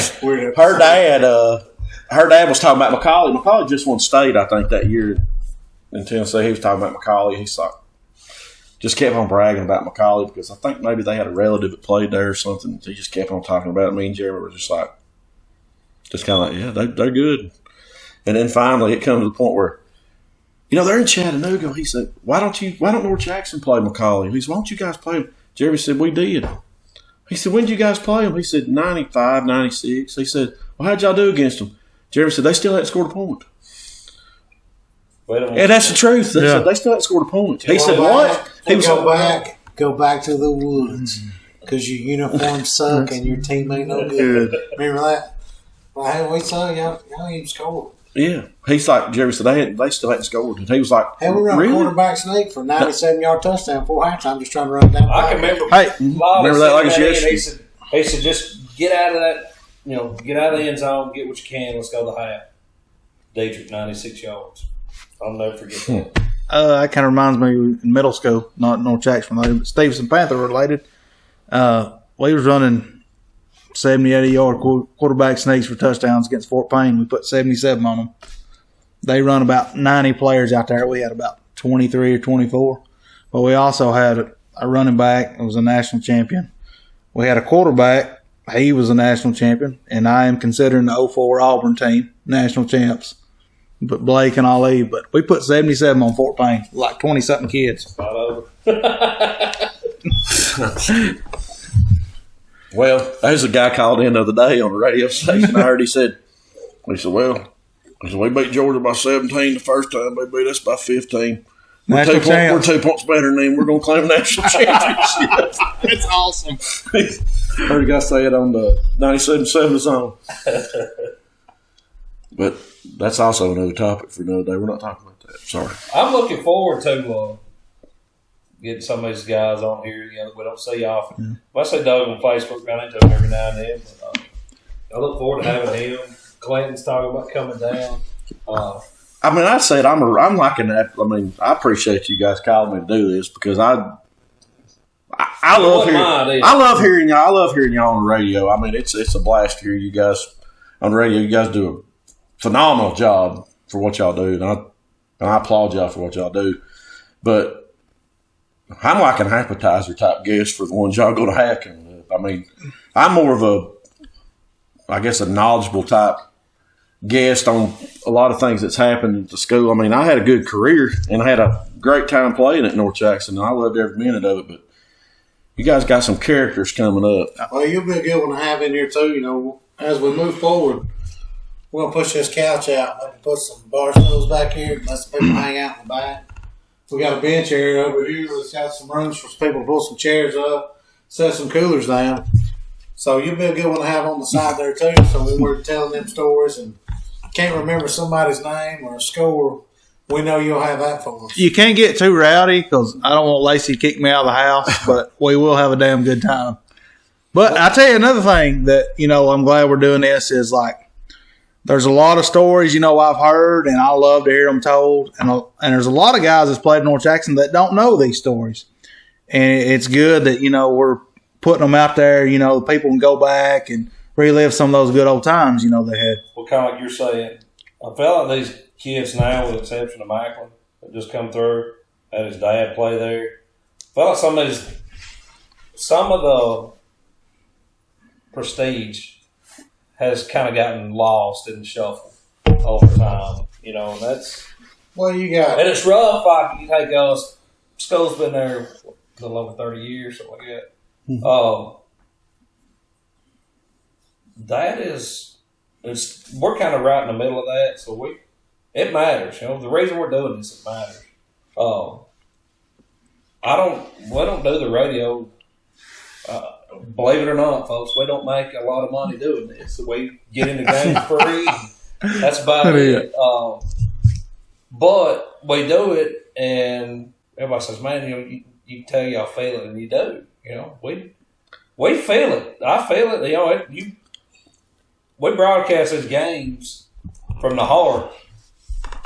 was talking about McCauley. McCauley just won state, I think, that year in Tennessee. He was talking about McCauley. He's like, just kept on bragging about McCauley because I think maybe they had a relative that played there or something. He just kept on talking about it. Me and Jeremy were just like, just kind of like, yeah, they're good. And then finally it comes to the point where, they're in Chattanooga. He said, why don't North Jackson play McCauley? He said, why don't you guys play him? Jeremy said, we did. He said, when did you guys play him? He said, 95, 96. He said, well, how'd y'all do against them? Jeremy said, they still hadn't scored a point. And that's the truth. They said they still hadn't scored a point. He said, what? He was Go back to the woods because your uniforms suck and your team ain't no good. Remember that? Well, hey, we saw y'all ain't scored. Yeah. He's like, Jeremy said, they still hadn't scored. And he was like, hey, we run a quarterback sneak for 97-yard touchdown before halftime, just trying to run it down. I can remember. Hey, remember that like it's yesterday. He said, just get out of that, get out of the end zone, get what you can. Let's go to the half. Dietrich, 96 yards. I'll never forget that. That kind of reminds me in middle school, not North Jackson related, but Stevenson Panther related. We was running 70, 80-yard quarterback sneaks for touchdowns against Fort Payne. We put 77 on them. They run about 90 players out there. We had about 23 or 24. But we also had a running back that was a national champion. We had a quarterback. He was a national champion. And I am considering the 04 Auburn team national champs. But Blake and Ali. But we put 77 on Fort Payne, like 20-something kids. Not over. well, there's a guy called in the other day on the radio station. I heard he said, we beat Georgia by 17 the first time. They beat us by 15. We're 2 points better than them. We're going to claim a national championship. That's awesome. Heard a guy say it on the 97.7 zone. But that's also another topic for another day. We're not talking about that. Sorry. I'm looking forward to getting some of these guys on here. We don't see often. I say Doug on Facebook, run into him every now and then. But, I look forward to having him. Clayton's talking about coming down. I said I'm liking that. I appreciate you guys calling me to do this because I love hearing y'all. I love hearing y'all on the radio. It's a blast to hear you guys on the radio. You guys do a phenomenal job for what y'all do, and I applaud y'all for what y'all do. But I'm like an appetizer type guest for the ones y'all go to have coming up. I'm more of a knowledgeable type guest on a lot of things that's happened at the school. I had a good career and I had a great time playing at North Jackson, and I loved every minute of it. But you guys got some characters coming up. Well, you'll be a good one to have in here too. As we move forward, we're gonna push this couch out. Maybe put some bar stools back here. Let some people hang out in the back. We got a bench area over here. It's got some rooms for people to pull some chairs up, set some coolers down. So you'll be a good one to have on the side there too. So when we're telling them stories and I can't remember somebody's name or a score, we know you'll have that for us. You can't get too rowdy because I don't want Lacey to kick me out of the house, but we will have a damn good time. But I tell you another thing that, I'm glad we're doing this is there's a lot of stories, I've heard, and I love to hear them told. And there's a lot of guys that's played North Jackson that don't know these stories. And it's good that, we're putting them out there, people can go back and relive some of those good old times, they had. Well, kind of like you're saying, I feel like these kids now, with the exception of Macklin, that just come through, had his dad play there. I feel like some of the prestige has kind of gotten lost in the shuffle over time. And that's well, you got, and it's rough. Like you take us, school's been there a little over 30 years, something like that. Mm-hmm. That is we're kind of right in the middle of that, so it matters. The reason we're doing this, it matters. We don't do the radio. Believe it or not, folks, we don't make a lot of money doing this. So we get in the game free. That's about it. But we do it, and everybody says, "Man, you tell y'all feel it," and you do. We feel it. I feel it. We broadcast these games from the heart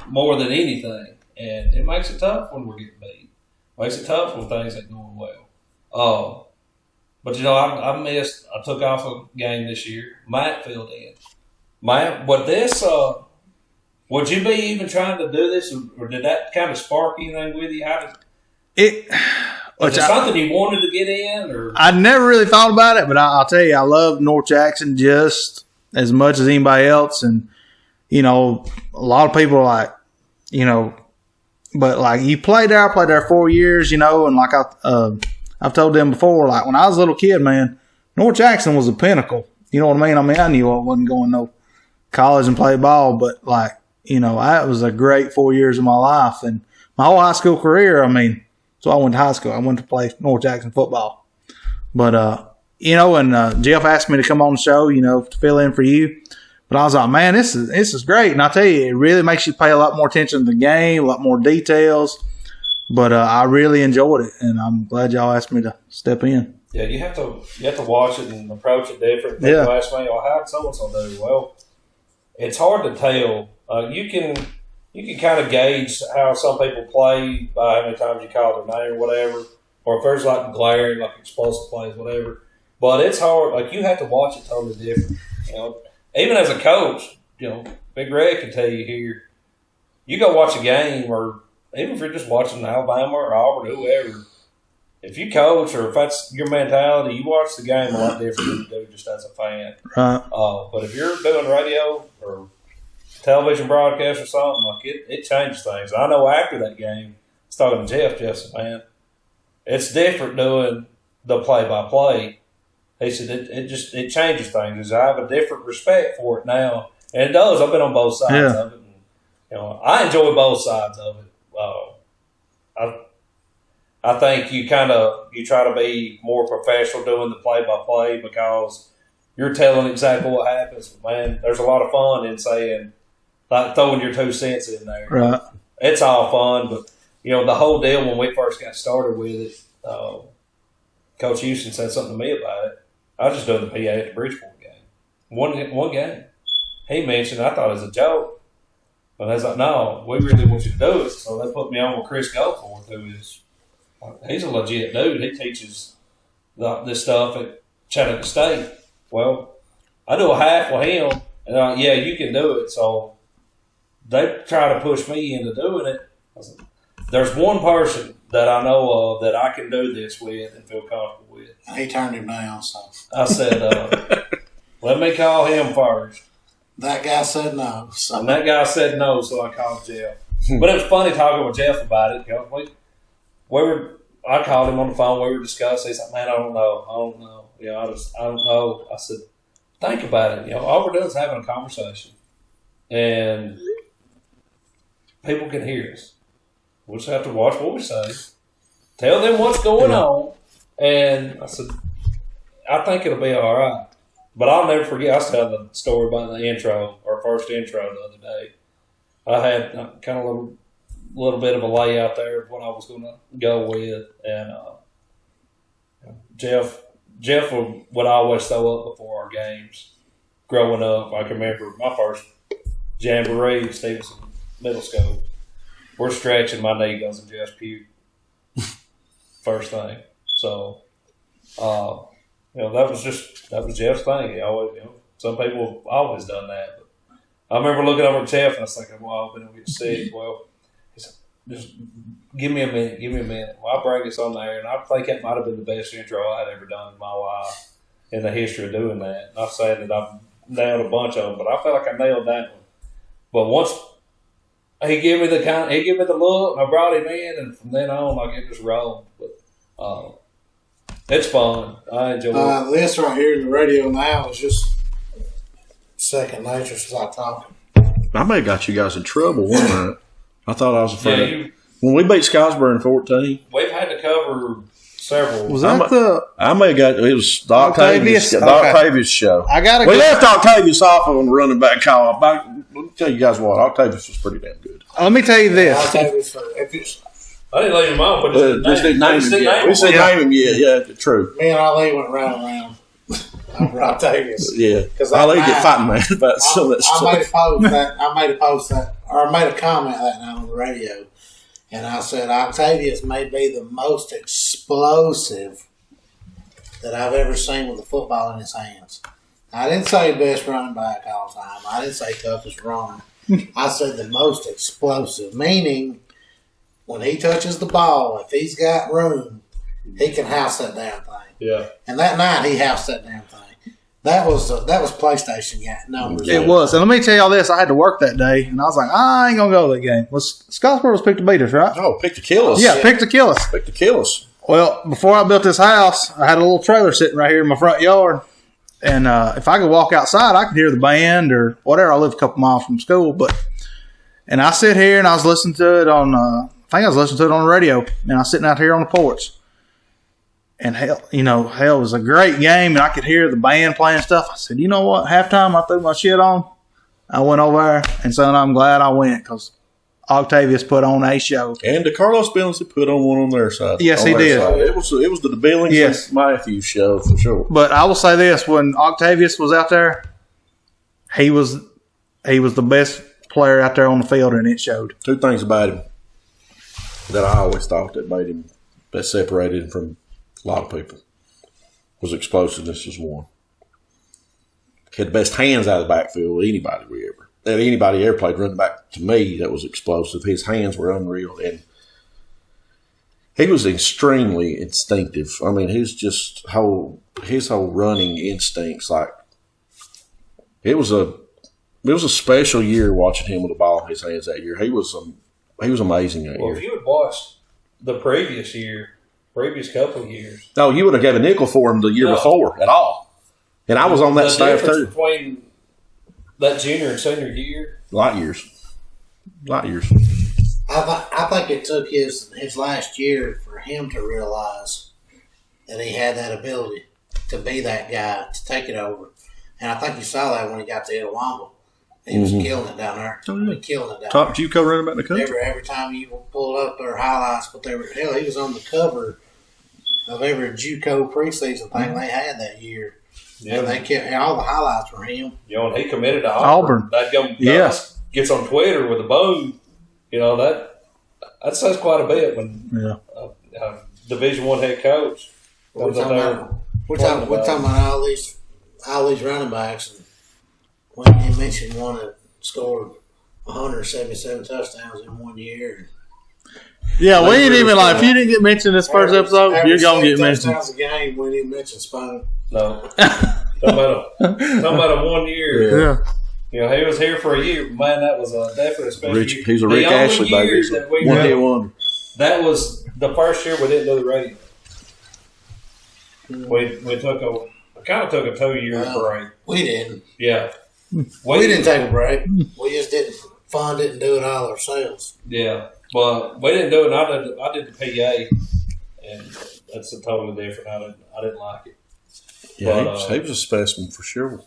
more than anything, and it makes it tough when we're getting beat. Makes it tough when things ain't going well. But I took off a game this year. Matt filled in. Matt, would you be even trying to do this, or did that kind of spark anything with you? Was it something you wanted to get in? Or I never really thought about it, but I'll tell you, I love North Jackson just as much as anybody else. And, a lot of people are like, but like you played there 4 years, and like I've told them before, like when I was a little kid, man, North Jackson was a pinnacle. You know what I mean? I mean, I knew I wasn't going to no college and play ball, but like, it was a great 4 years of my life. And my whole high school career, so I went to high school. I went to play North Jackson football. But, and Jeff asked me to come on the show, to fill in for you. But I was like, man, this is great. And I tell you, it really makes you pay a lot more attention to the game, a lot more details. But I really enjoyed it, and I'm glad y'all asked me to step in. Yeah, you have to watch it and approach it different. People ask me, how did so-and-so do? Well, it's hard to tell. You can kind of gauge how some people play by how many times you call their name or whatever, or if there's like glaring, like explosive plays, whatever. But it's hard. Like, you have to watch it totally different. Even as a coach, Big Red can tell you here, you go watch a game, or even if you're just watching Alabama or Auburn, whoever, if you coach or if that's your mentality, you watch the game a lot different than you do just as a fan. Right. But if you're doing radio or television broadcast or something, like it changes things. I know after that game, I was talking to Jeff said, man, it's different doing the play-by-play. He said it changes things. I have a different respect for it now, and it does. I've been on both sides of it. And, I enjoy both sides of it. I think you try to be more professional doing the play-by-play because you're telling exactly what happens. But man, there's a lot of fun in saying, like, throwing your 2 cents in there. Right. It's all fun, but the whole deal when we first got started with it, Coach Houston said something to me about it. I was just doing the PA at the Bridgeport game. One game. He mentioned, I thought it was a joke. But I was like, no, we really want you to do it. So they put me on with Chris Goforth, he's a legit dude. He teaches this stuff at Chattanooga State. Well, I do a half with him, and yeah, you can do it. So they try to push me into doing it. I said, there's one person that I know of that I can do this with and feel comfortable with. He turned him down, so. I said, let me call him first. That guy said no. So. And that guy said no, so I called Jeff. But it was funny talking with Jeff about it. I called him on the phone. We were discussing. He said, man, I don't know. I don't know. I said, think about it. All we're doing is having a conversation. And people can hear us. We'll just have to watch what we say. Tell them what's going on. And I said, I think it'll be all right. But I'll never forget, I was telling the story about the intro, our first intro the other day. I had kind of a little bit of a layout there of what I was going to go with. And Jeff would always throw up before our games. Growing up, I can remember my first jamboree at Stevenson Middle School. We're stretching, my knee goes in Jeff's puke. First thing. So, that was Jeff's thing. He always, some people have always done that. But I remember looking over at Jeff and I was thinking, well, I hope I don't get sick. Well, he said, just give me a minute. Well, I'll bring this on there. And I think that might have been the best intro I'd ever done in my life in the history of doing that. Not saying that I've nailed a bunch of them, but I felt like I nailed that one. But once he gave me the look, and I brought him in, and from then on, like, it just rolled. But it's fun. I enjoy it. This right here, the radio now, is just second nature since I talked. I may have got you guys in trouble one night. I thought I was afraid. Yeah, When we beat Scottsboro in 14, we've had to cover several. Was that the? I may have got it was the Octavius? Octavius show. I gotta. We go. left Octavius off on the running back call. Let me tell you guys what, Octavius was pretty damn good. Let me tell you this. I'll take this for if it's I didn't leave him on, but Just didn't name him yet. We said name him yet. Yeah, true. me and Ali went round and round over Octavius. Yeah, Because I'll let you get fighting man about some of that I made a stuff. post that I made a comment that night on the radio, and I said Octavius may be the most explosive that I've ever seen with a football in his hands. I didn't say best running back all the time. I didn't say toughest runner. I said the most explosive, meaning when he touches the ball, if he's got room, he can house that damn thing. Yeah. And that night, he housed that damn thing. That was PlayStation numbers. It was. And let me tell y'all this. I had to work that day, and I was like, I ain't going to go to that game. Scottsboro was picked to beat us, right? Oh, pick the kill us. Yeah, picked to kill us. Pick the kill us. Well, before I built this house, I had a little trailer sitting right here in my front yard. And if I could walk outside, I could hear the band or whatever. I live a couple miles from school. And I sit here, and I was listening to it on, I think I was listening to it on the radio. And I was sitting out here on the porch. And hell, it was a great game, and I could hear the band playing stuff. I said, you know what? Halftime, I threw my shit on. I went over there, and son, I'm glad I went because Octavius put on a show. And the Carlos Billings put on one on their side. Yes, he did. Side. It was the Billings and Matthews show for sure. But I will say this: when Octavius was out there, he was the best player out there on the field, and it showed. Two things about him that I always thought that separated him from a lot of people was explosiveness was one. He had the best hands out of the backfield of anybody ever played running back to me that was explosive. His hands were unreal, and he was extremely instinctive. I mean, his whole running instincts, like it was a special year watching him with the ball in his hands that year. He was amazing that year. Well, if you had watched the previous couple of years. No, you would have gave a nickel for him the year before at all. And I was on that staff too. Between that junior and senior year, Light years. I think it took his last year for him to realize that he had that ability to be that guy, to take it over. And I think you saw that when he got to Itawamba. He was killing it down there. Oh, yeah. Killing it down Top there. JUCO running back in the country. Every time you pulled up their highlights, he was on the cover of every JUCO preseason thing they had that year. yeah, And they kept all the highlights were him. and he committed to Auburn. That gets on Twitter with a boom. That says quite a bit when a Division I head coach comes up there. We're talking about all these running backs, and when you mentioned one that scored 177 touchdowns in 1 year. Yeah, we ain't even if you didn't get mentioned this first episode, you're gonna get mentioned. Touchdowns a game. We didn't mention Spoon. No, talking about a 1 year. Yeah. He was here for a year. Man, that was definitely a special year. He's a Rick Ashley baby. That was the first year we didn't do the radio. We kind of took a 2 year break. We didn't. Yeah. We didn't take a break. We just didn't fund it and do it all ourselves. Yeah. But we didn't do it. I did the PA, and that's a totally different. I didn't like it. Yeah, But, he was a specimen for sure.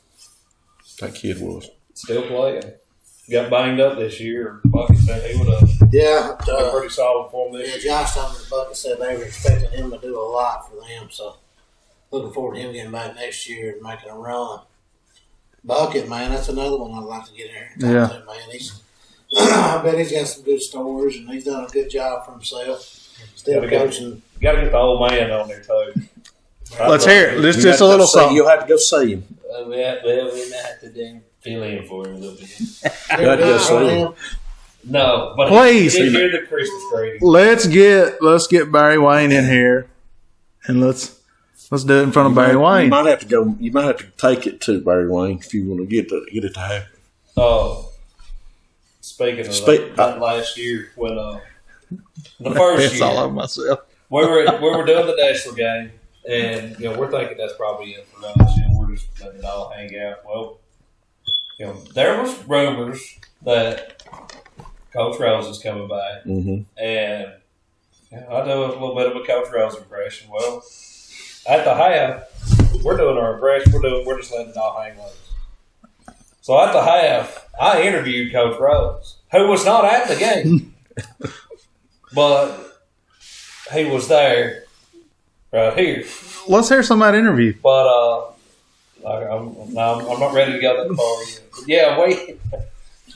That kid was. Still playing. Got banged up this year. Bucket said he would have Yeah. been pretty solid for him this year. Josh told me the Bucket said they were expecting him to do a lot for them. So looking forward to him getting back next year and making a run. Bucket, man, that's another one I'd like to get in here and talk to, man. I bet he's got some good stories, and he's done a good job for himself. Still coaching. Got to get the old man on there, too. Let's hear it. Just a little something. You'll have to go see him. We might have to fill in for him a little bit. You have to go see him. No, but Please. he did hear the Christmas greeting. Let's get Barry Wayne in here, and let's do it in front of Barry Wayne. You might have to go. You might have to take it to Barry Wayne if you want to get it to happen. Speaking of that last year, when the first It's year, all over myself. we were doing the national game, and we're thinking that's probably it for us. We're just letting it all hang out. Well, there was rumors that Coach Rose is coming back, and I do a little bit of a Coach Rose impression. Well, at the half, we're doing our impression. We're just letting it all hang loose. So at the half, I interviewed Coach Rose, who was not at the game, but he was there right here. Let's hear some of that interview. But I'm not ready to go that far yet. But yeah,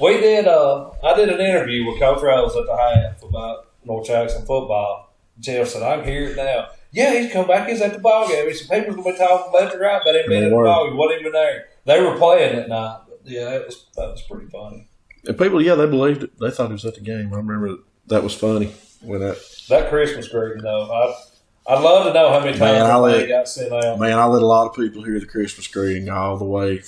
we did. I did an interview with Coach Rose at the half about North Jackson football. Jeff said, "I can hear it now." Yeah, he's come back. He's at the ball game. He said, "People's gonna be talking left and right, but he been at the ball game. He wasn't even there." They were playing at night. But yeah, that was pretty funny. And people, they believed it. They thought he was at the game. I remember that was funny when that Christmas greeting though. I'd love to know how many times they got sent out. Man, I let a lot of people hear the Christmas greeting all the way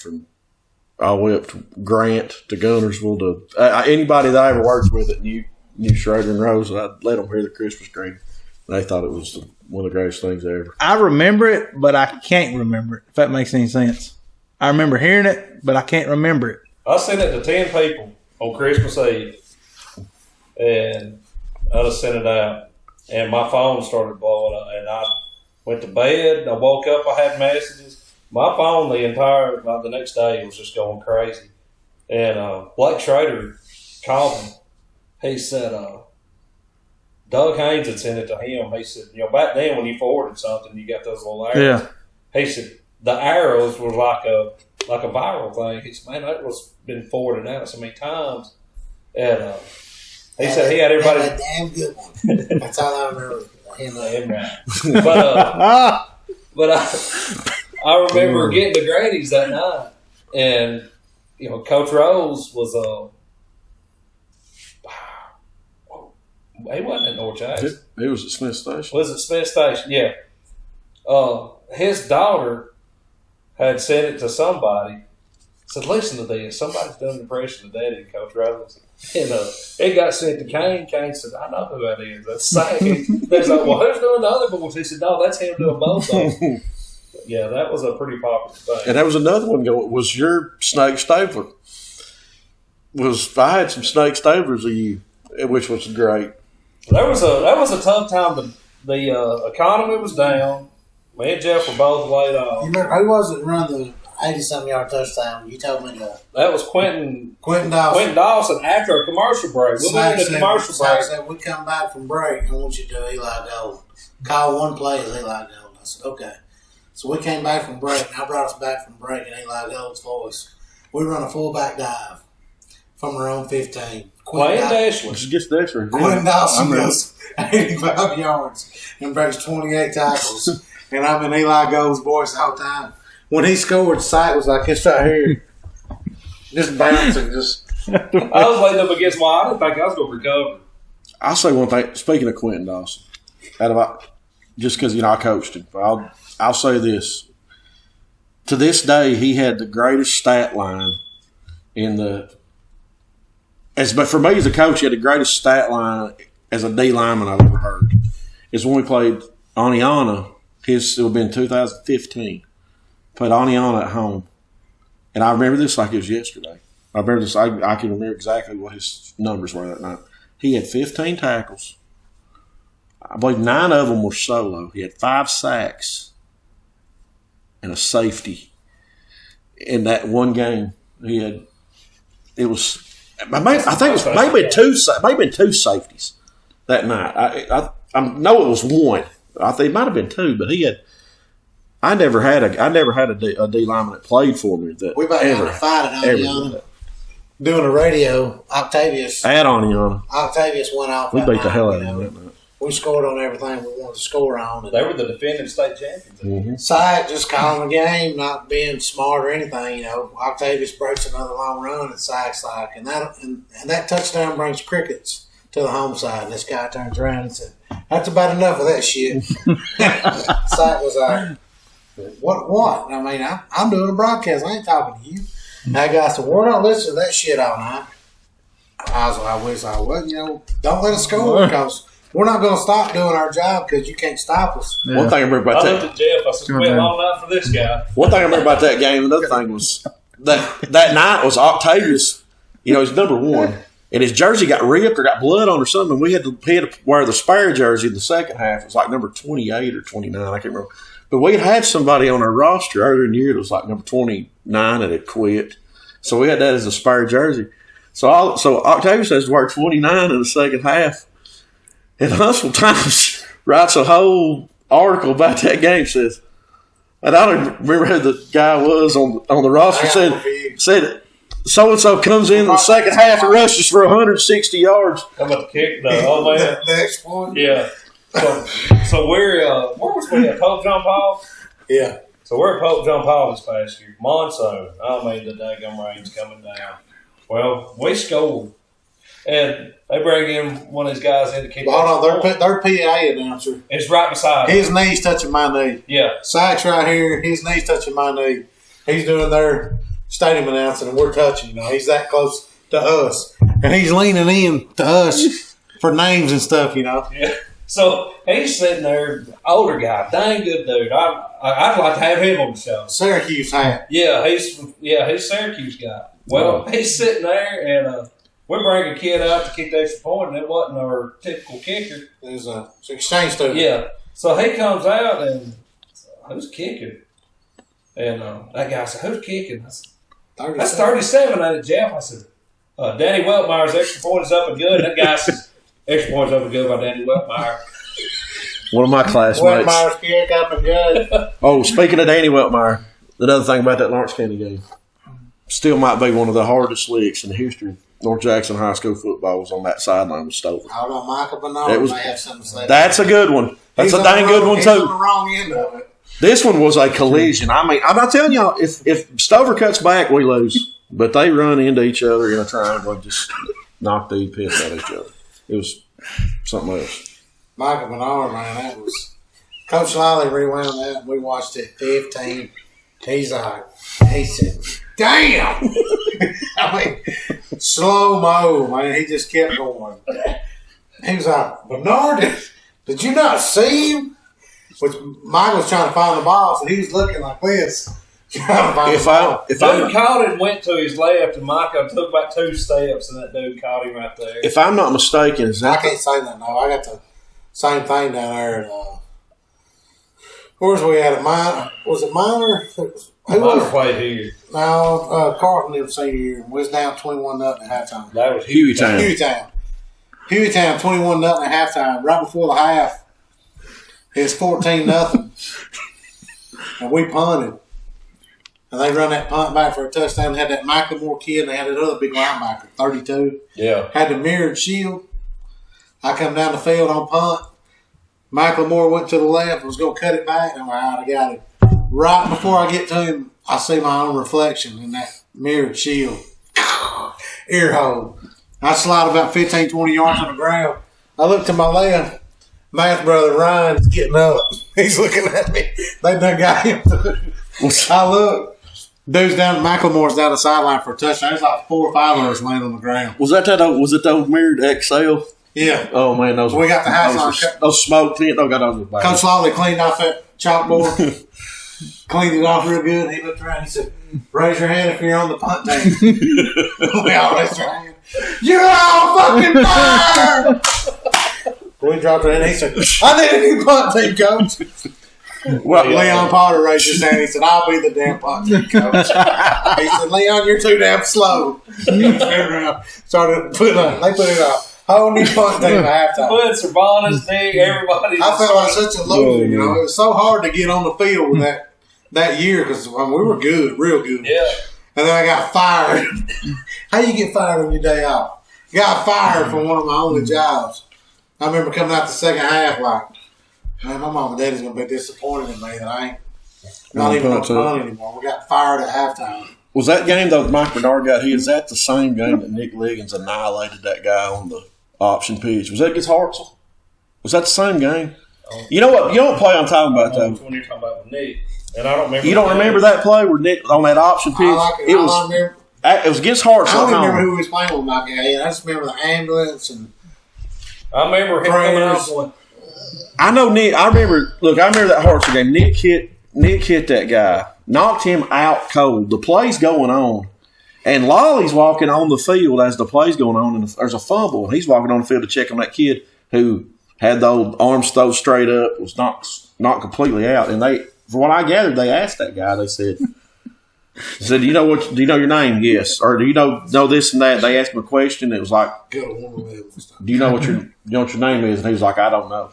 up to Grant to Gunnersville to anybody that I ever worked with that knew Schroeder and Rose. I'd let them hear the Christmas greeting. They thought it was one of the greatest things ever. I remember it, but I can't remember it, if that makes any sense. I remember hearing it, but I can't remember it. I sent it to 10 people on Christmas Eve, and I just sent it out, and my phone started blowing up, and I went to bed, I woke up, I had messages. My phone the next day was just going crazy. And Blake Schrader called me. He said, Doug Haynes had sent it to him. He said, back then when you forwarded something, you got those little arrows. Yeah. He said, the arrows were like a viral thing. He said, man, that was been forwarded out so many times. And he said he had everybody. That was a damn good one. That's all I remember. But I remember getting the Grady's that night, and Coach Rose was he wasn't at North Jackson. He was at Smith Station. Was it Smith Station? Yeah. His daughter had sent it to somebody. Said, "Listen to this. Somebody's done an impression of Daddy and Coach Rose." And it got sent to Kane. Kane said, "I know who that is. That's Sagan." They was like, "Well, who's doing the other boys?" He said, "No, that's him doing both of them." Yeah, that was a pretty popular thing. And there was another one going. Was your Snake Stabler? I had some Snake Stablers of you, which was great. That was a tough time. The economy was down. Me and Jeff were both laid off. You remember who was it that run the 80-something yard touchdown? You told me to. That was Quentin Dawson. Quentin Dawson after a commercial break. We went into commercial break. Said, we come back from break. I want you to do Eli Gold. Call one play as Eli Gold. I said, okay. So we came back from break, and I brought us back from break in Eli Gold's voice. We run a fullback dive from our own 15. Quentin Dawson. Quentin Dawson goes 85 yards and breaks 28 tackles. And I'm in Eli Gold's voice the whole time. When he scored, the sight was like this right here. Just bouncing. I was laid up against I didn't think I was going to recover. I'll say one thing. Speaking of Quentin Dawson, just because I coached him, I'll say this. To this day, he had the greatest stat line but for me as a coach, he had the greatest stat line as a D lineman I've ever heard. It's when we played Aniana. It would have been 2015. Played Aniana at home. And I remember this like it was yesterday. I remember this. I can remember exactly what his numbers were that night. He had 15 tackles. I believe 9 of them were solo. He had 5 sacks and a safety in that one game. I think it was maybe 2 safeties that night. I know it was 1. I think it might have been 2, but he had. I never had a D lineman that played for me. We about got in a fight at Aniana. Doing a radio, Octavius went off. We beat the hell out of him that night. We scored on everything we wanted to score on. They were the defending state champions. Mm-hmm. Side just calling the game, not being smart or anything. Octavius breaks another long run and Sykes and that touchdown brings crickets to the home side. And this guy turns around and said, "That's about enough of that shit." Sykes was like, What? I mean, I'm doing a broadcast. I ain't talking to you. And that guy said, "We're not listening to that shit all night." I was like, "Well, don't let us score because we're not going to stop doing our job because you can't stop us." Yeah. One thing I remember about I looked at Jeff. I said, "Well, long night for this guy." One thing I remember about that game, another thing was that night was Octavius. You know, he's number one, and his jersey got ripped or got blood on or something. He had to wear the spare jersey in the second half. It was like number 28 or 29. I can't remember. But we had somebody on our roster earlier in the year that was like number 29 that had quit. So we had that as a spare jersey. So Octavius has to wear 29 in the second half. And Huntsville Times writes a whole article about that game. Says, and I don't remember who the guy was on the roster. Said so-and-so comes in the second half and rushes for 160 yards. How about the kick? The old man. The next one. Yeah. So where was we at? Pope John Paul? Yeah. So we're at Pope John Paul this past year. Monsoon. I mean, the daggum rain's coming down. Well, we scored. And they bring in one of these guys in to kick. Hold on, their PA announcer. It's right beside his knees touching my knee. Yeah. Sykes right here, his knees touching my knee. He's doing their stadium announcing, and we're touching. You know, he's that close to us. And he's leaning in to us for names and stuff, you know. Yeah. So he's sitting there, older guy, dang good dude. I'd like to have him on the show. Syracuse hat. Yeah, he's Syracuse guy. Well, he's sitting there, and we bring a kid out to kick the extra point, and it wasn't our typical kicker. It's an exchange student. Yeah. So he comes out, and who's kicking? And that guy said, "Who's kicking?" I said, "That's 37." Out of Jeff. I said, "Danny Weltmeier's extra point is up and good." That guy says, "Extra point's up and good by Danny Weltmeier." One of my classmates. Weltmeier's kick up and good. Oh, speaking of Danny Weltmeier, another thing about that Lawrence County game, still might be one of the hardest licks in the history of North Jackson High School football was on that sideline with Stover. Hold on, Michael Bernard may have something to say. That's a good one. That's a dang good one, he's too. on the wrong end of it. This one was a collision. I mean, I'm not telling y'all, if Stover cuts back, we lose. But they run into each other in a triangle and just knock the piss out of each other. It was something else. Michael Bernard, man, that was... Coach Lally rewound that, and we watched it 15. He said, damn! I mean, slow-mo, man. He just kept going. He was like, Bernard, did you not see him? Which Mike was trying to find the ball, so he was looking like this. Dude caught it and went to his left, and Micah took about 2 steps, and that dude caught him right there. If I'm not mistaken, is that... I can't say that, no. I got the same thing down there at, where's we at? Was it Minor? Minor played here. No, Carlton did senior year. We was down 21-0 at halftime. That was Hueytown. Hueytown 21-0 at halftime. Right before the half, it's 14-0, and we punted. And they run that punt back for a touchdown. They had that Michael Moore kid, and they had that other big linebacker, 32. Yeah. Had the mirrored shield. I come down the field on punt. Michael Moore went to the left, was going to cut it back, and I'm like, all right, I got it. Right before I get to him, I see my own reflection in that mirrored shield. Ear hole. I slide about 15, 20 yards on the ground. I look to my left. Matt's brother Ryan's getting up. He's looking at me. They done got him. I look. Dude's down. Michael Moore's down the sideline for a touchdown. There's like 4 or 5 of us laying on the ground. Was it the old mirrored XL? Yeah. Oh man, those we got the house on. Those smoke tint. Oh, got those back. Coach Lawley cleaned off that chalkboard. Cleaned it off real good. He looked around. He said, "Raise your hand if you're on the punt team." We all raised our hand. You're all fucking fire! We dropped our hand. He said, "I need a new punt team, coach." Well, Leon Potter raised his hand. He said, "I'll be the damn punt team coach." He said, "Leon, you're too damn slow." He turned around, started putting up. They put it up. Whole new punt team at halftime. Put Cervantes, Dick, everybody. I felt like such a loser. You know, it was so hard to get on the field with that year because we were good, real good. Yeah. And then I got fired. How you get fired on your day off? Got fired from one of my only jobs. I remember coming out the second half like, man, my mom and daddy's going to be disappointed in me that I ain't not even on punt anymore. We got fired at halftime. Was that game, though, Mike Bernard got hit, is that the same game that Nick Liggins annihilated that guy on the option pitch? Was that against Hartselle? Was that the same game? You know what? You don't play I'm talking about, though. When you're talking about Nick. And I don't remember. You don't remember that play where Nick on that option pitch? It was against Hartselle. I don't remember who was playing with my guy. I just remember the ambulance and I remember him coming out. I know Nick. I remember that Hartselle game. Nick hit Nick hit that guy, knocked him out cold. The play's going on, and Lolly's walking on the field as the play's going on, and there's a fumble, and he's walking on the field to check on that kid who had the old arms thrown straight up, was not completely out. And they, from what I gathered, they asked that guy. They said, "Do you know your name?" Yes. Or do you know this and that? They asked him a question. It was like, "Do you know what your name is?" And he was like, "I don't know."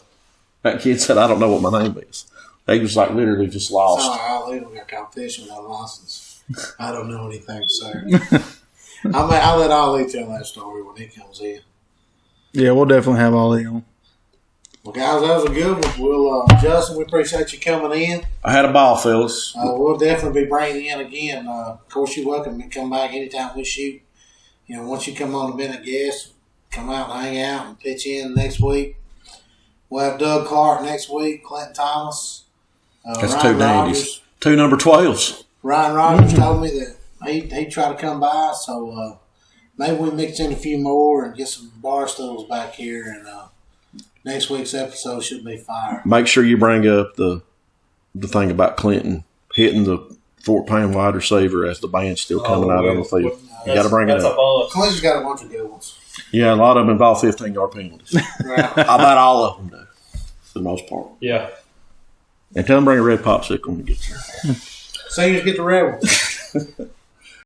That kid said, "I don't know what my name is." They was like literally just lost. Sorry, I'll leave got competition without a license. I don't know anything, sir. I'll let Ali tell that story when he comes in. Yeah, we'll definitely have Ali on. Well, guys, that was a good one. We'll, Justin, we appreciate you coming in. I had a ball, fellas. We'll definitely be bringing you in again. Of course, you're welcome to come back anytime we shoot. You know, once you come on and been a guest, come out and hang out and pitch in next week. We'll have Doug Clark next week, Clinton Thomas. That's Ryan two dandies. Rogers. Two number 12s. Ryan Rogers told me that he'd try to come by, so maybe we mix in a few more and get some bar stools back here, and next week's episode should be fire. Make sure you bring up the thing about Clinton hitting the Fort Payne wide receiver as the band's still coming out on the field. You got to bring it up. Clinton's got a bunch of good ones. Yeah, a lot of them involve 15-yard penalties. Right. I bet all of them do, for the most part. Yeah. And tell them to bring a red popsicle when you get there. Seniors get the red ones.